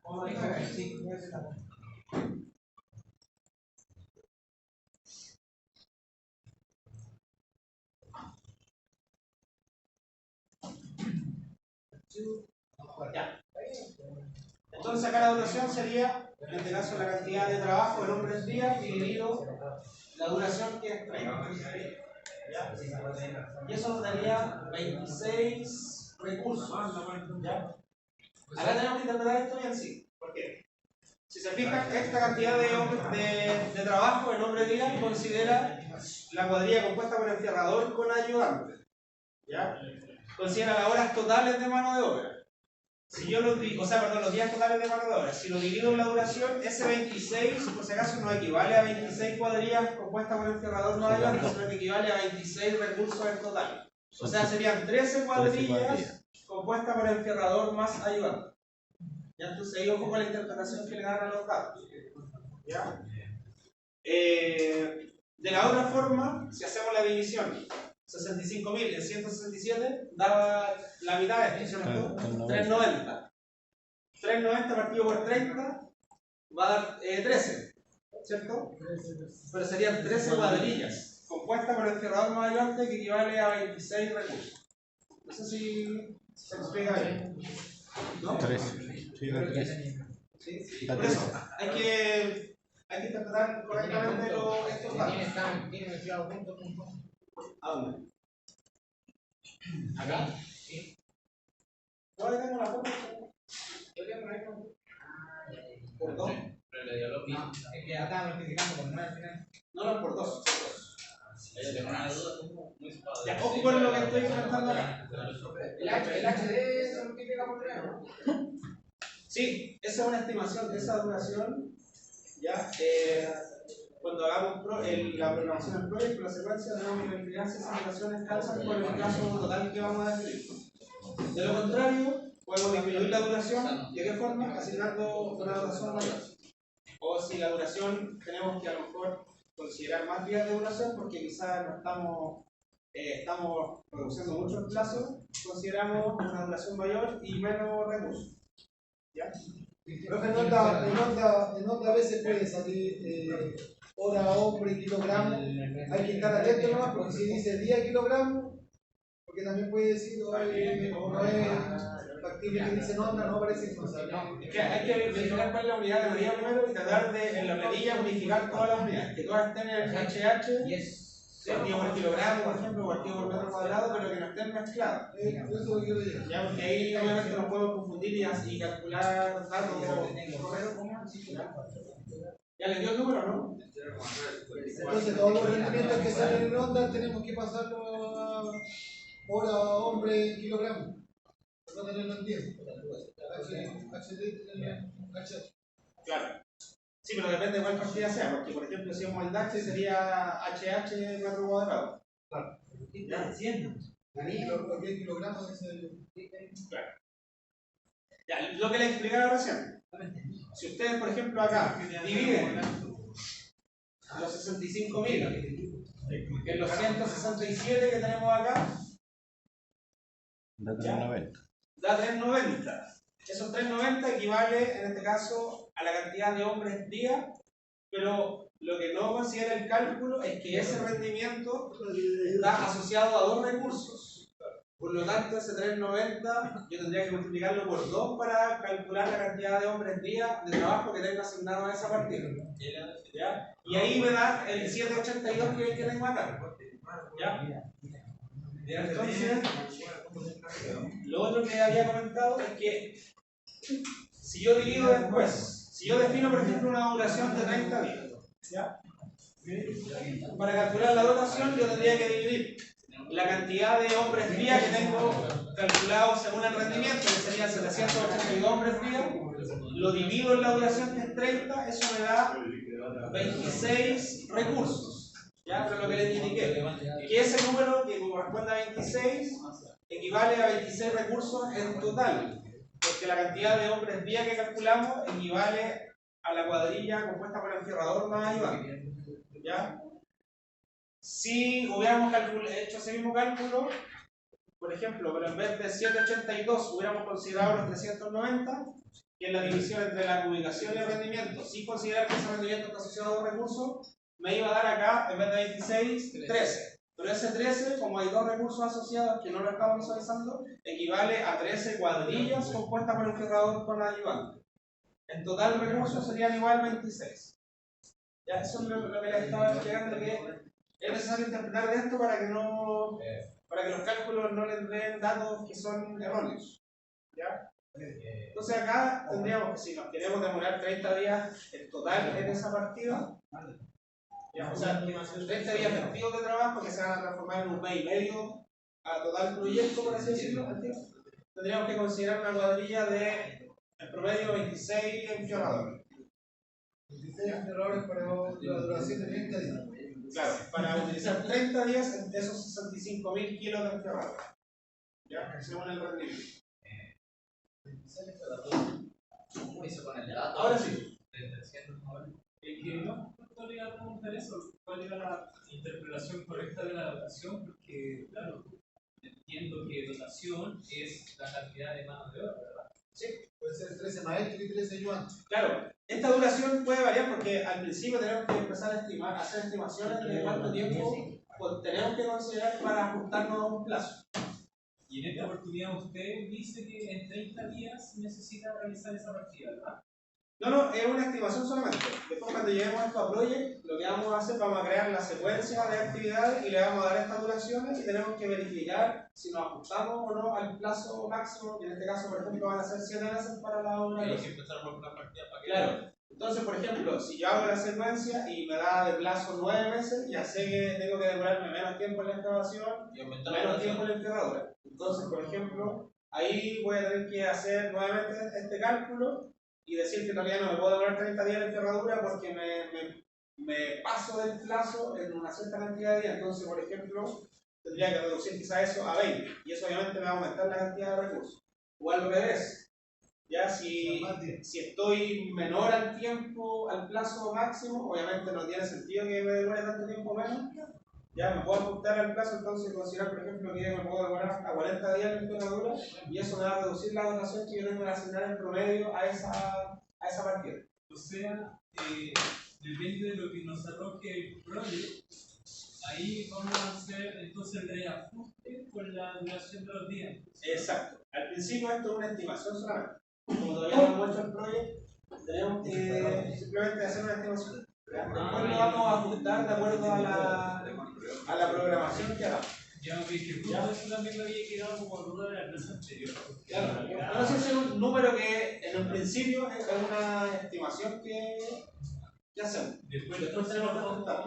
Speaker 1: ¿Cómo dijo?
Speaker 3: Sí, voy a hacer la cuenta.
Speaker 1: Ya. Entonces acá la duración sería, en este caso, la cantidad de trabajo en hombres día dividido la duración que es 30. ¿Ya? Y eso nos daría 26 recursos. ¿Ya? Acá tenemos que interpretar esto bien, sí. ¿Por qué? Si se fijan, esta cantidad de trabajo en hombres día considera la cuadrilla compuesta por encierrador con ayudante. ¿Ya? Considera las horas totales de mano de obra. Si yo los días totales de mano de obra. Si lo divido en la duración, ese 26, por si acaso, no equivale a 26 cuadrillas compuestas por encierrador no ayudante, sino que equivale a 26 recursos en total. O sea, serían 13 cuadrillas compuestas por encierrador más ayudante. Ya, entonces ahí ojo con la interpretación que le dan a los datos. ¿Ya? De la otra forma, si hacemos la división, 65.000 en 167 daba la mitad de esto, ¿cierto? 390. 390 partido por 30 va a dar 13, ¿cierto? Pero serían 13 cuadrillas, compuestas por el cerrador más ayudante que equivale a 26 recursos. No sé si se explica bien. ¿No?
Speaker 5: 13. Sí, da 13.
Speaker 1: ¿Sí?
Speaker 5: Da
Speaker 1: Por eso,
Speaker 5: 13.
Speaker 1: hay que interpretar correctamente estos datos.
Speaker 3: Tiene mezclado punto con punto.
Speaker 1: ¿A dónde? ¿Acá?
Speaker 3: Sí.
Speaker 1: No, ahí tengo la foto.
Speaker 3: Yo tengo ahí con.
Speaker 1: Por 2.
Speaker 6: Pero le dio lo mismo.
Speaker 3: Es que ya estaba multiplicando por 9 al final.
Speaker 1: No, por 2.
Speaker 6: Ella tengo una duda como muy suave.
Speaker 1: Ya, ojo con lo que estoy comentando acá.
Speaker 3: El HD se multiplica por 3, ¿no?
Speaker 1: Sí, esa es una estimación de esa duración. Ya, cuando hagamos la programación del proyecto, la secuencia, tenemos que verificar si esas duraciones calzan con el caso total que vamos a definir. De lo contrario, podemos disminuir la duración. ¿De qué forma? Asignando una duración mayor. O si la duración tenemos que a lo mejor considerar más días de duración porque quizás no estamos reduciendo mucho el plazo, consideramos una duración mayor y menos recursos. ¿Ya?
Speaker 4: Profe, en onda a veces puede salir hora, hombre, kilogramo. Hay que estar atento nomás porque si dice día, kilogramo, porque también puede decir o no es factible que dice onda, no aparece cosa.
Speaker 1: Es que hay que verificar cuál es la unidad de medida primero y tratar de en la planilla unificar todas las unidades, que todas estén en el HH, partido por kilogramo, por ejemplo, partido por metro cuadrado, pero que no estén mezcladas.
Speaker 4: Eso es lo que quiero decir.
Speaker 1: Ya, porque ahí obviamente nos podemos confundir y calcular datos. Ya les dio el número, ¿no?
Speaker 4: Entonces todos los rendimientos que salen en onda tenemos que pasarlo a hora, hombre, kilogramo. No tenerlo en 10.
Speaker 1: Claro. Sí, pero depende de cuál partida sea, porque por ejemplo si es moldaje sería HH metro cuadrado.
Speaker 4: Claro.
Speaker 3: ¿Qué estás haciendo?
Speaker 4: Los 10 kilogramos es el.
Speaker 1: Claro. Ya, lo que les explicaba recién. Si ustedes, por ejemplo, acá dividen los 65.000 en los 167 que tenemos acá,
Speaker 5: Da 390.
Speaker 1: da 390. Esos 390 equivale, en este caso, a la cantidad de hombres día, pero lo que no considera el cálculo es que ese rendimiento está asociado a 2 recursos. Por lo tanto, ese 390 yo tendría que multiplicarlo por 2 para calcular la cantidad de hombres día de trabajo que tengo asignado a esa partida. ¿Ya? Y ahí me da el 782 que tengo acá. ¿Ya? Entonces, lo otro que había comentado es que si yo divido después, si yo defino por ejemplo una duración de 30 días, ¿ya? Para calcular la duración yo tendría que dividir la cantidad de hombres día que tengo calculado según el rendimiento, que serían 782 hombres día, lo divido en la duración que es 30, eso me da 26 recursos. ¿Ya? Pero lo que les indiqué, que ese número que corresponde a 26 equivale a 26 recursos en total, porque la cantidad de hombres día que calculamos equivale a la cuadrilla compuesta por el enfierrador más ayudante. ¿Ya? Si hubiéramos hecho ese mismo cálculo, por ejemplo, pero en vez de 782 hubiéramos considerado los 390, que es la división entre la ubicación y el rendimiento, sin considerar que ese rendimiento está asociado a 2 recursos, me iba a dar acá, en vez de 26, 13. Pero ese 13, como hay 2 recursos asociados que no lo estamos visualizando, equivale a 13 cuadrillas compuestas por el enfierrador con ayudante. En total recursos serían igual 26. Ya, eso es lo que les estaba explicando, que es necesario interpretar de esto para que los cálculos no les den datos que son erróneos. ¿Ya? Entonces acá tendríamos que, si nos queremos demorar 30 días en total en esa partida, ¿ya? O sea, 30 días efectivos de trabajo que se van a transformar en un mes y medio a total proyecto, por así decirlo, tendríamos que considerar una cuadrilla de en promedio 26 enfierradores.
Speaker 4: 26 enfierradores para la duración de 30 días.
Speaker 1: Claro, para utilizar 30 días de esos 65.000 kilos de enfierrador. ¿Ya? Según el rendimiento.
Speaker 3: ¿Cómo hizo con el dato?
Speaker 1: Ahora sí.
Speaker 6: De 300 ahora. Que no podría preguntar eso, cuál era la interpretación correcta de la dotación, porque, claro, entiendo que dotación es la cantidad de mano de obra, ¿verdad?
Speaker 1: Sí.
Speaker 4: Puede ser 13 maestros y 13 ayudantes.
Speaker 1: Claro, esta duración puede variar porque al principio tenemos que empezar a estimar, a hacer estimaciones de cuánto tiempo pues, tenemos que considerar para ajustarnos a un plazo.
Speaker 6: Y en esta oportunidad usted dice que en 30 días necesita realizar esa partida, ¿verdad?
Speaker 1: No, es una estimación solamente. Después cuando lleguemos esto a Project, lo que vamos a hacer, vamos a crear la secuencia de actividades y le vamos a dar estas duraciones y tenemos que verificar si nos ajustamos o no al plazo máximo, que en este caso, por ejemplo, van a ser 7 meses para la obra.
Speaker 6: Hay que empezar por una partida para que...
Speaker 1: Claro. Entonces, por ejemplo, si yo hago la secuencia y me da de plazo 9 meses, ya sé que tengo que demorarme menos tiempo en la excavación y menos tiempo en la enterradura. Entonces, por ejemplo, ahí voy a tener que hacer nuevamente este cálculo y decir que todavía no me puedo demorar 30 días en la enterradura porque me paso del plazo en una cierta cantidad de días. Entonces, por ejemplo, tendría que reducir quizás eso a 20 y eso obviamente me va a aumentar la cantidad de recursos. O al revés. Ya si estoy menor al tiempo, al plazo máximo, obviamente no tiene sentido que me demore tanto tiempo menos. Ya me puedo ajustar al plazo, entonces considerar, por ejemplo, que me puedo demorar a 40 días en la enterradura y eso me va a reducir la dotación que yo tengo que asignar en promedio a esa partida.
Speaker 6: O sea, depende de lo que nos arroje el proyecto, ahí vamos a hacer entonces el reajuste con la duración de los días.
Speaker 1: Exacto. Al principio esto es una estimación solamente. Como todavía no hemos hecho el proyecto, tenemos que simplemente hacer una estimación. Después lo vamos a ajustar de acuerdo a la programación que hagamos.
Speaker 6: Ya me dije, eso también me había quedado como duda de la clase anterior.
Speaker 1: Claro, no sé si es un número que en un principio es una estimación que hacemos.
Speaker 6: Después tenemos que ajustar.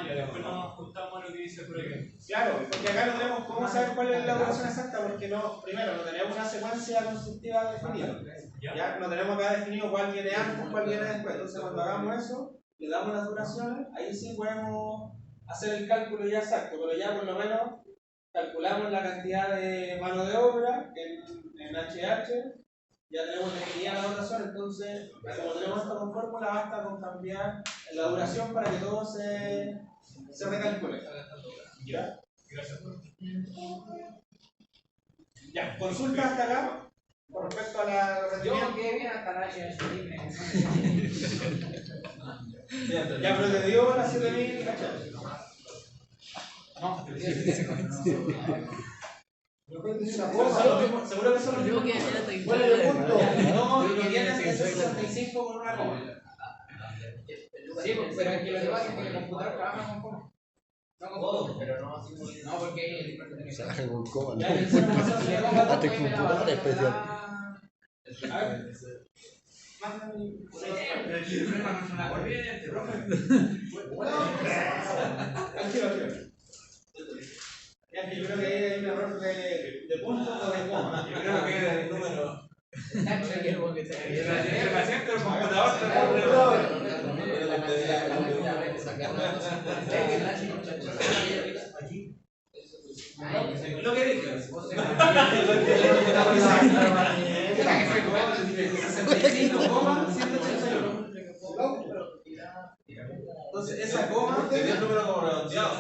Speaker 6: Ya, después nos ajustamos a lo que dice el proyecto.
Speaker 1: Claro, porque acá no tenemos cómo saber cuál es la duración exacta, porque primero no tenemos una secuencia constructiva definida. Ya no tenemos acá definido cuál viene antes, cuál viene después. Entonces cuando hagamos eso, le damos las duraciones, ahí sí podemos hacer el cálculo ya exacto, pero ya por lo menos calculamos la cantidad de mano de obra en HH, ya tenemos definida la duración, entonces como tenemos esto con fórmula, basta con cambiar la duración para que todo se recalcule. ¿Ya?
Speaker 6: Gracias.
Speaker 1: Ya, consulta hasta acá con respecto a la
Speaker 3: Yo quedé bien hasta la HH.
Speaker 1: Ya, pero te dio la 7000 HH.
Speaker 3: No,
Speaker 1: seguro que solo
Speaker 7: Creo que era
Speaker 1: ¿cuál es el punto? No, que tienes que 65 con una coma.
Speaker 3: sí, pero es que lo que pasa es que el computador trabaja con coma. No con coma, pero no así. No, porque
Speaker 5: Se baja con coma,
Speaker 1: Ya,
Speaker 5: ¿no?
Speaker 1: el 0,5
Speaker 5: Hasta el computador especial.
Speaker 1: A ver. Mándame.
Speaker 3: El problema no es una corriente, profe.
Speaker 1: Tranquilo. Ya que yo creo que hay un error de punto o de coma.
Speaker 6: Yo creo que el número.
Speaker 3: El
Speaker 6: paciente o el computador
Speaker 1: Lo que dije. 65,181. Entonces, esa coma te dio el número como redondeado.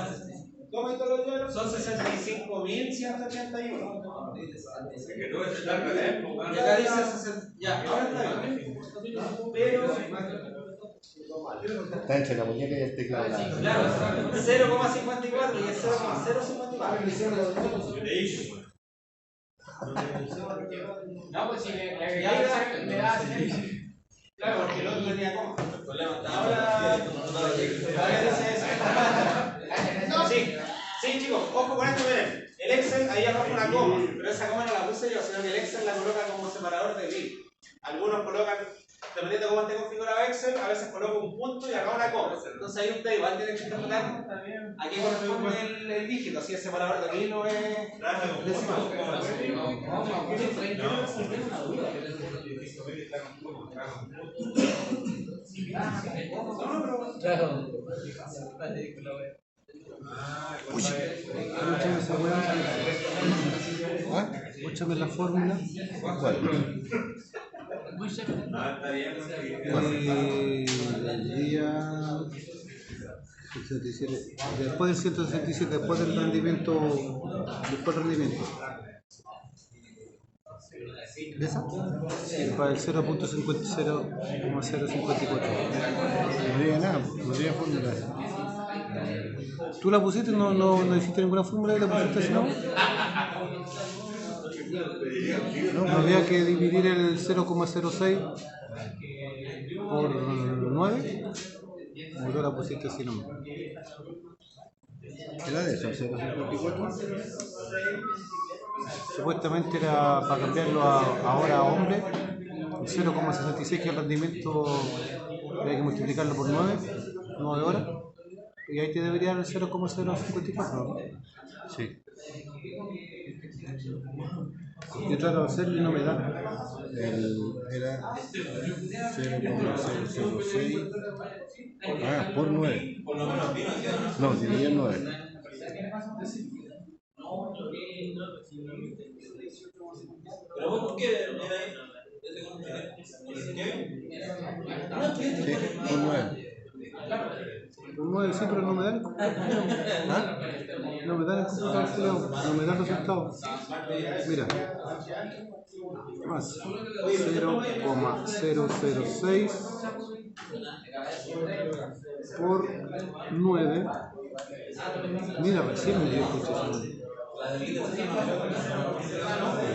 Speaker 1: ¿Cómo esto lo dieron? Son 65,181.
Speaker 6: que tú ves la red,
Speaker 1: Y acá dice 60. Ya, ahora está bien. Pero.
Speaker 5: Está entre la muñeca y el teclado.
Speaker 1: Claro, 0,54 y es 0,054.
Speaker 3: No, pues si le da
Speaker 1: Claro, porque el otro tenía coma. Ahora dice eso. Sí, chicos, ojo con esto, miren. El Excel ahí abajo una coma, pero esa coma no la puse yo, sino que el Excel la coloca como separador de grid. Algunos colocan, dependiendo de cómo esté configurado Excel, a veces coloca un punto y acá una coma. Entonces ahí usted igual tiene que interpretar a qué corresponde el dígito, si es separador de grid o es decimal.
Speaker 2: Escúchame esa weá. Escúchame la fórmula.
Speaker 5: ¿Cuál? el día 167, después del 167, después del rendimiento, ¿de esa? Sí, para el 0.054. No diga nada, no diga fórmula. ¿Tú la pusiste? ¿No hiciste ninguna fórmula y la pusiste así, no? No, había que dividir el 0,06 por 9. O tú la pusiste así nomás. ¿Era de eso, el 0,54? Supuestamente era para cambiarlo a hora a hombre. El 0,66, que es el rendimiento, hay que multiplicarlo por 9 horas. Y ahí te debería dar el 0,054, ¿no? Sí. Yo trato de hacerlo y no me da. Era 0,006. Por 9. No, dividía 9.
Speaker 1: ¿Pero vos por qué?
Speaker 5: Sí, por 9. Por 9 sí, pero no me dan el computador. No me dan el computador, no me dan resultados. Mira, más 0,006 por 9. Mira, recién me dio escucha.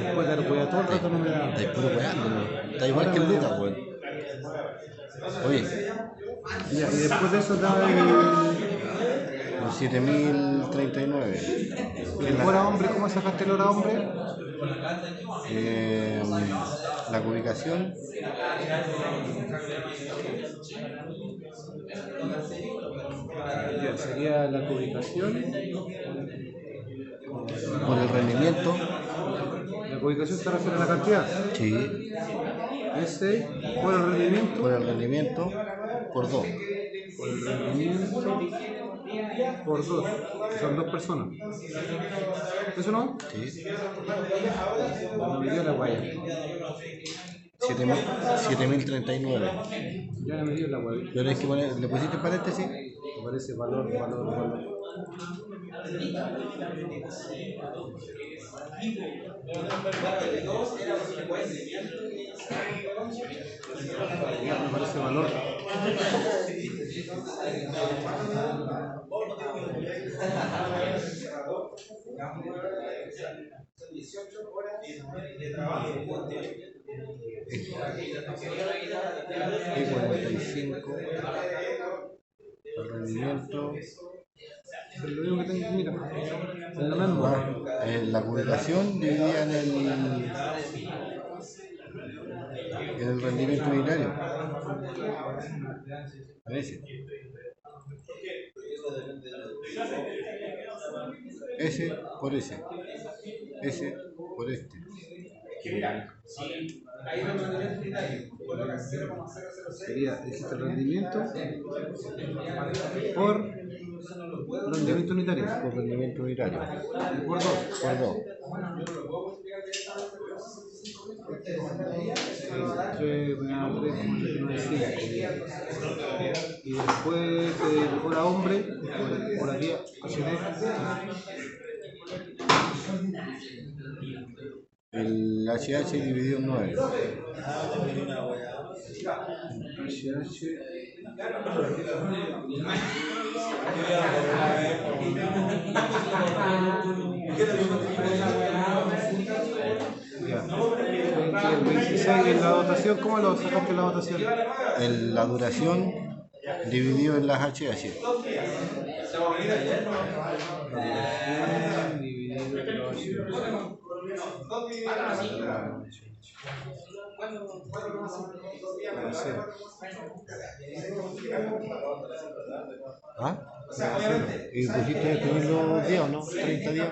Speaker 5: Después de voy a todo el rato no me da. Está puro weando, ¿no? Está igual que el Lucas, weón. Oye. Ya, y después de eso da el 7039. ¿El hora hombre? ¿Cómo sacaste el hora hombre? La ubicación. Ya, sería la ubicación por el rendimiento. ¿La ubicación se refiere a la cantidad? Sí. Ese por el rendimiento. Por el rendimiento por 2. Por el rendimiento por 2. Son 2 personas. ¿Eso no? Sí. No me dio la guaya. 7039. Ya no me dio la guaya. Pero es que le pusiste paréntesis. Me parece valor. Ya me parece valor. Son 18 horas de trabajo. Y 45. El rendimiento. Pero lo único que tengo que mirar es lo mismo. La publicación dividida en el rendimiento unitario. Parece. Ese por ese. Ese por este. Sería el rendimiento por rendimiento unitario. Por rendimiento unitario. Por 2. Por 2. Y después hora hombre, hora día, el HH dividido en 9. El 26 en la dotación, ¿cómo lo sacaste en la dotación? La duración dividido en las HH. ¿Ah? ¿Y pusiste tener los días o no? ¿30 días?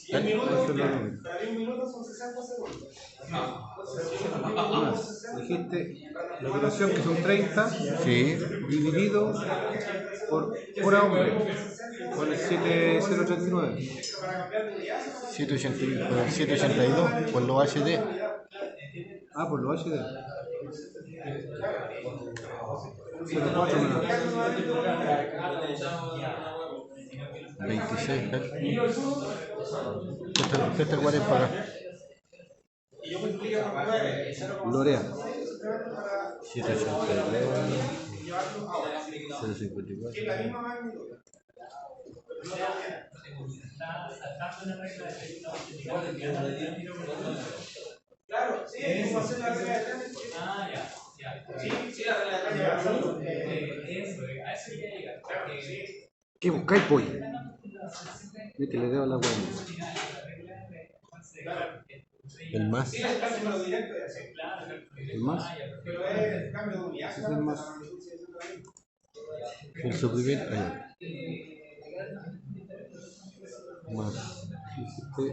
Speaker 1: Y un minuto, para mí un minuto son 60 segundos.
Speaker 5: Dijiste la duración que son 30, dividido por hora hombre. ¿Cuál es 7089?
Speaker 2: 782 por los HD.
Speaker 5: Ah, por los HD. 04 menos.
Speaker 2: 26 Hz. ¿Qué te pueden pagar?
Speaker 5: Lorea.
Speaker 2: 782 054.
Speaker 1: Es la misma magnitud. Claro, sí, es como hacer la regla de tres.
Speaker 6: Ah, ya.
Speaker 1: Sí, la regla de tres.
Speaker 6: Eso quería llegar.
Speaker 5: ¿Qué buscáis, pollo? Vete, le dedo a la hueá.
Speaker 2: El más.
Speaker 1: Sí, el cálculo directo es así.
Speaker 5: ¿El más?
Speaker 1: Pero es cambio de unidad.
Speaker 5: Es el más.
Speaker 2: El suprimir. Más.
Speaker 5: Dijiste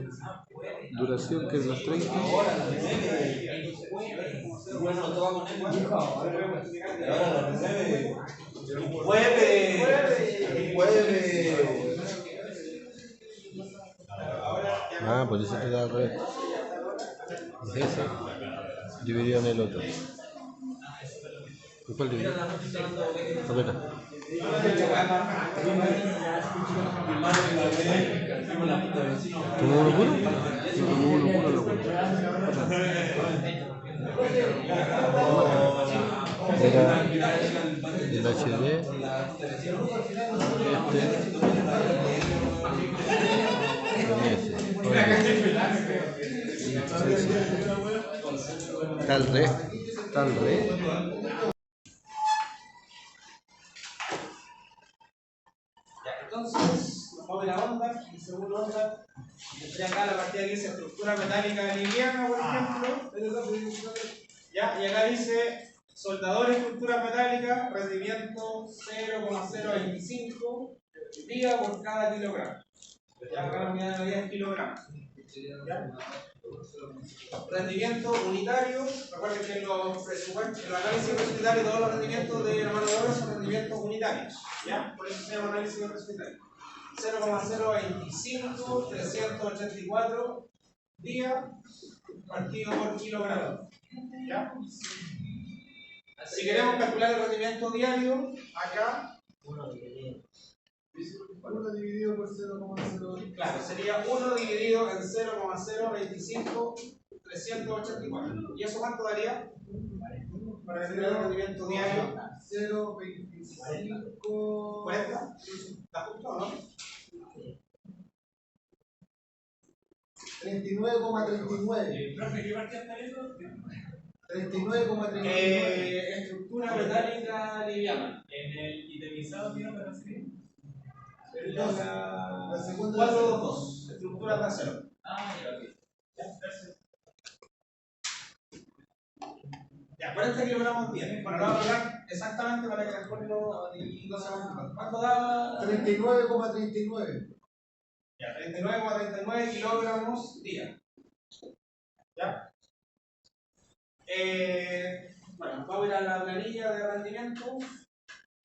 Speaker 5: duración que es los 30.
Speaker 2: Ah, por eso te da al revés. Es ese. Dividido en el otro. ¿Y cuál dividido? Aprieta. ¿Tomó uno puro?
Speaker 5: Yo tomo uno puro, loco.
Speaker 2: Era el HD. Tal vez.
Speaker 1: Entonces, vamos a la onda, y segunda onda, ya acá la partida que dice estructura metálica liviana, por ejemplo, ya, y acá dice soldador de estructura metálica, rendimiento 0,025 día por cada kilogramo. Ya acá la unidad de medida es kilogramos. ¿Ya? Rendimiento unitario, recuerden que en los presupuestos, en los análisis unitarios, todos los rendimientos de la mano de obra son rendimientos unitarios, ¿ya? Por eso se llama análisis unitario. 0,025, 384 días partido por kilogramo, ¿ya? Si queremos calcular el rendimiento diario, acá
Speaker 4: 1 dividido por 0,0.
Speaker 1: claro, sería 1 dividido en 0,025, 384. ¿Y eso cuánto daría? Para calcular el rendimiento diario.
Speaker 4: 0,25.
Speaker 1: ¿40? ¿Está justo o no?
Speaker 4: 39,39.
Speaker 6: Profe, ¿qué partida está viendo?
Speaker 4: 39,39.
Speaker 1: Estructura metálica liviana.
Speaker 6: En el itemizado, ¿qué para recibir?
Speaker 1: La segunda 422, estructura trasero.
Speaker 6: Ah, ya, ok.
Speaker 1: Ya, 40 kilogramos bien. Bueno, lo vamos a hablar exactamente para que después no se confundan. ¿Cuánto da?
Speaker 4: 39,39.
Speaker 1: Ya, 39,39 kilogramos día. ¿Ya? Bueno, vamos a ir a la planilla de rendimiento.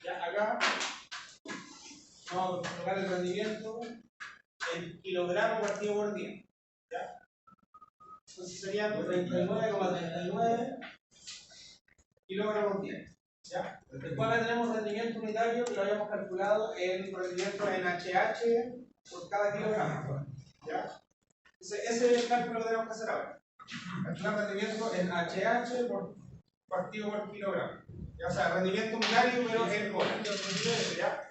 Speaker 1: Ya, acá. Vamos a colocar el rendimiento en kilogramo partido por día. ¿Ya? Entonces serían 39,39 kilogramos día. ¿Ya? Después acá tenemos rendimiento unitario que lo habíamos calculado en rendimiento en HH por cada kilogramo. ¿Ya? Entonces, ese es el cálculo que tenemos que hacer ahora. Calcular rendimiento en HH por partido por kilogramo. ¿Ya? O sea, rendimiento unitario pero en horas. ¿Ya?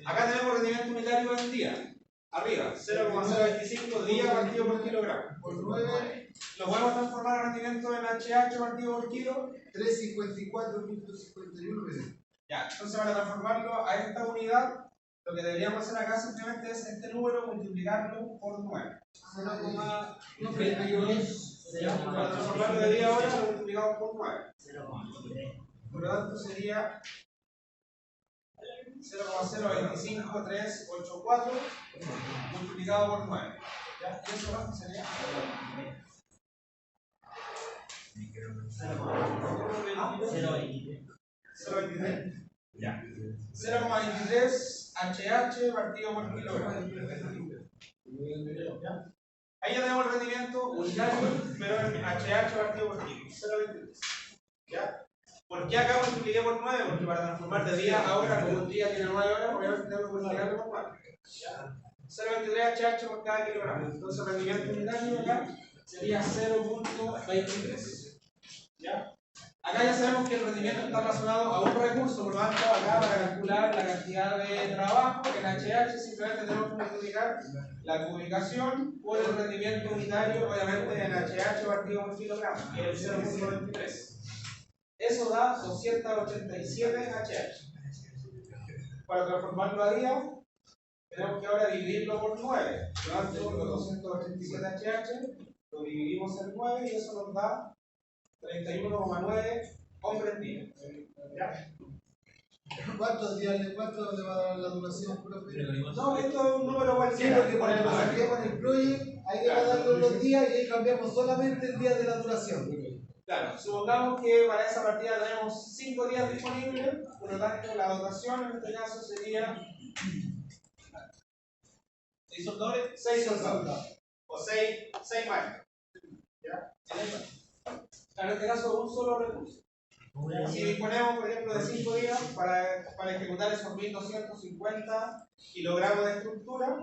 Speaker 1: Acá tenemos rendimiento unitario en día. Arriba, 0,025 día partido por kilogramo.
Speaker 4: Por 9,
Speaker 1: ¿Lo podemos transformar en rendimiento en HH partido por kilo?
Speaker 4: 354,51.
Speaker 1: Ya, entonces para transformarlo a esta unidad, lo que deberíamos hacer acá simplemente es este número multiplicarlo por 9. 0,92. Para transformarlo de día a hora lo multiplicamos por 9. Por lo tanto sería 0,025384 multiplicado por 9. ¿Ya? ¿Y eso más sería? 0,23. Ya. 0,23 HH partido por kilogramo. ¿Ya? Ahí ya tenemos el rendimiento unitario, pero en HH partido por kilo. 0,23. ¿Ya? ¿Por qué acá multipliqué por 9? Porque para transformar de día a hora, como un día tiene 9 horas, obviamente tengo que multiplicarlo por 4. 0,23 HH por cada kilogramo. Entonces el rendimiento unitario acá sería 0,23. ¿Ya? Acá ya sabemos que el rendimiento está relacionado a un recurso, por lo tanto, acá para calcular la cantidad de trabajo en HH simplemente tenemos que multiplicar la cubicación por el rendimiento unitario, obviamente en HH partido por kilogramo, que es el 0,23. Eso da 287 HH. Para transformarlo a día, tenemos que ahora dividirlo por 9. Por lo tanto, los 287 HH lo dividimos en 9 y eso nos da 31,9 hombres día. ¿Ya?
Speaker 4: ¿Cuántos días cuánto le va a dar la duración, profe?
Speaker 1: No, esto es un número
Speaker 4: Sí,
Speaker 1: cualquiera.
Speaker 4: porque por el pasaje con el project, ahí le va a dar los días y ahí cambiamos solamente el día de la duración.
Speaker 1: Claro, supongamos que para esa partida tenemos 5 días disponibles, por lo tanto la dotación en este caso sería 6 soldadores, 6 soldados, o 6 maestros. ¿Ya? En este caso un solo recurso. Si disponemos, por ejemplo, de 5 días para ejecutar esos 1250 kilogramos de estructura,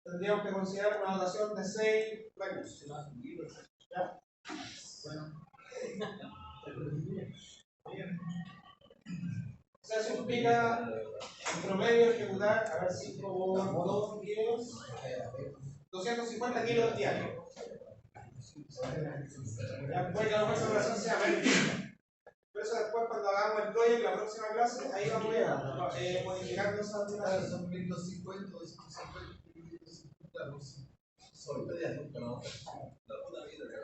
Speaker 1: tendríamos que considerar una dotación de 6 recursos. ¿Ya? Bueno. O sea, eso implica en promedio ejecutar, a ver, 5 por 2, 10, 250 kilos diarios. Ya, puede que a lo mejor esa relación sea menos. Por eso después cuando hagamos el proyecto, la próxima clase, ahí vamos a ir modificando esa duración.
Speaker 4: Son 1250, 250,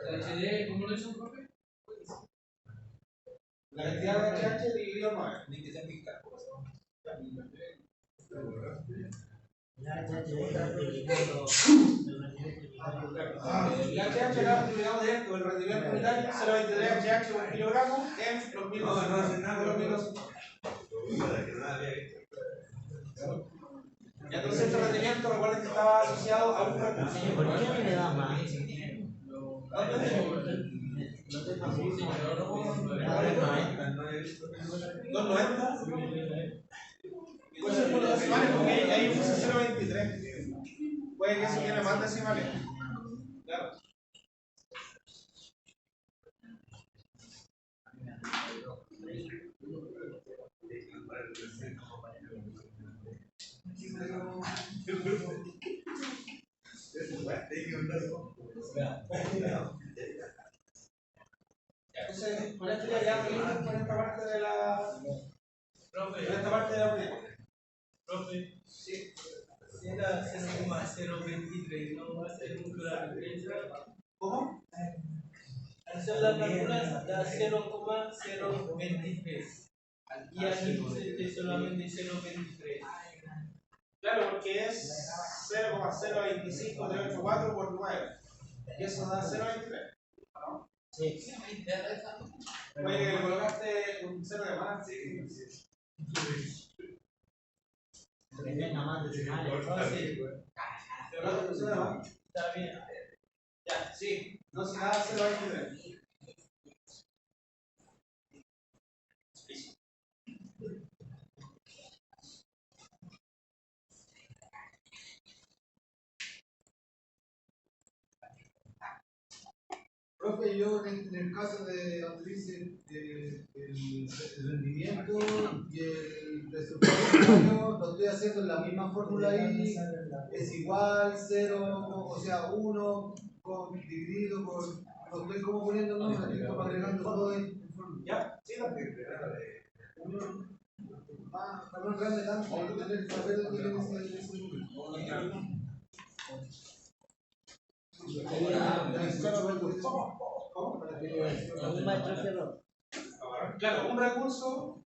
Speaker 3: ¿El HD cómo lo hizo, profe?
Speaker 1: La cantidad de HH dividido en 9. El HH era multiplicado de esto, el rendimiento unitario, 0,23 HH por kilogramo en los 1200. Y entonces este rendimiento, recuerden que estaba asociado a un recurso.
Speaker 7: ¿Por qué me da más?
Speaker 1: $2.90. Y puede ser por los decimales porque ahí puse 0,23. Puede que eso tiene más decimales. Claro. Entonces, con esto ya terminamos con esta parte de la. Con esta parte de la unidad.
Speaker 8: Profe,
Speaker 1: Sí.
Speaker 8: si era 0,023, ¿no va a ser mucho la diferencia?
Speaker 1: ¿Cómo?
Speaker 8: Al hacer la calculas da 0,023. Y aquí pusiste solamente 0,23.
Speaker 1: Claro, porque es 0,025384 por 9. Y eso da 0,23. ¿No?
Speaker 7: Sí.
Speaker 1: Oye, que le colocaste un 0 de más. Sí.
Speaker 7: Que tenga más decimales.
Speaker 1: ¿Le colocaste un 0 de más?
Speaker 8: Está bien.
Speaker 1: Ya, sí. No se da 0,23.
Speaker 4: Profe, yo en el caso de donde dice el rendimiento y el presupuesto, lo estoy haciendo en la misma fórmula ahí, es igual, 0, o sea, 1 dividido por, lo estoy como poniendo, ¿no? Lo estoy como agregando todo en fórmula.
Speaker 1: ¿Ya? Sí, también.
Speaker 4: Perdón, grande tanto, hay que tener el papel donde viene ese número.
Speaker 1: Claro, un recurso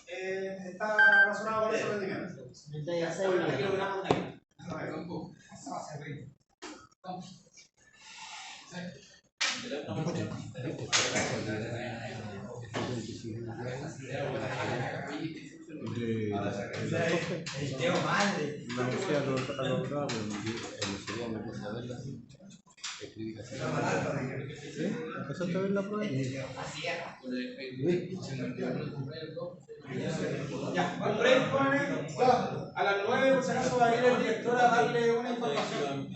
Speaker 1: está relacionado con ese rendimiento.
Speaker 7: Entonces ya sé.
Speaker 1: Aquí lo grabamos ahí.
Speaker 8: Teo madre.
Speaker 2: La fui a los lados, pero enseguida me puse a verla. Escribí casi. ¿Sí? ¿Empezaste a ver la prueba?
Speaker 1: Ya, un break, jóvenes. A las 9, por si acaso, va a ir el director a darle una información.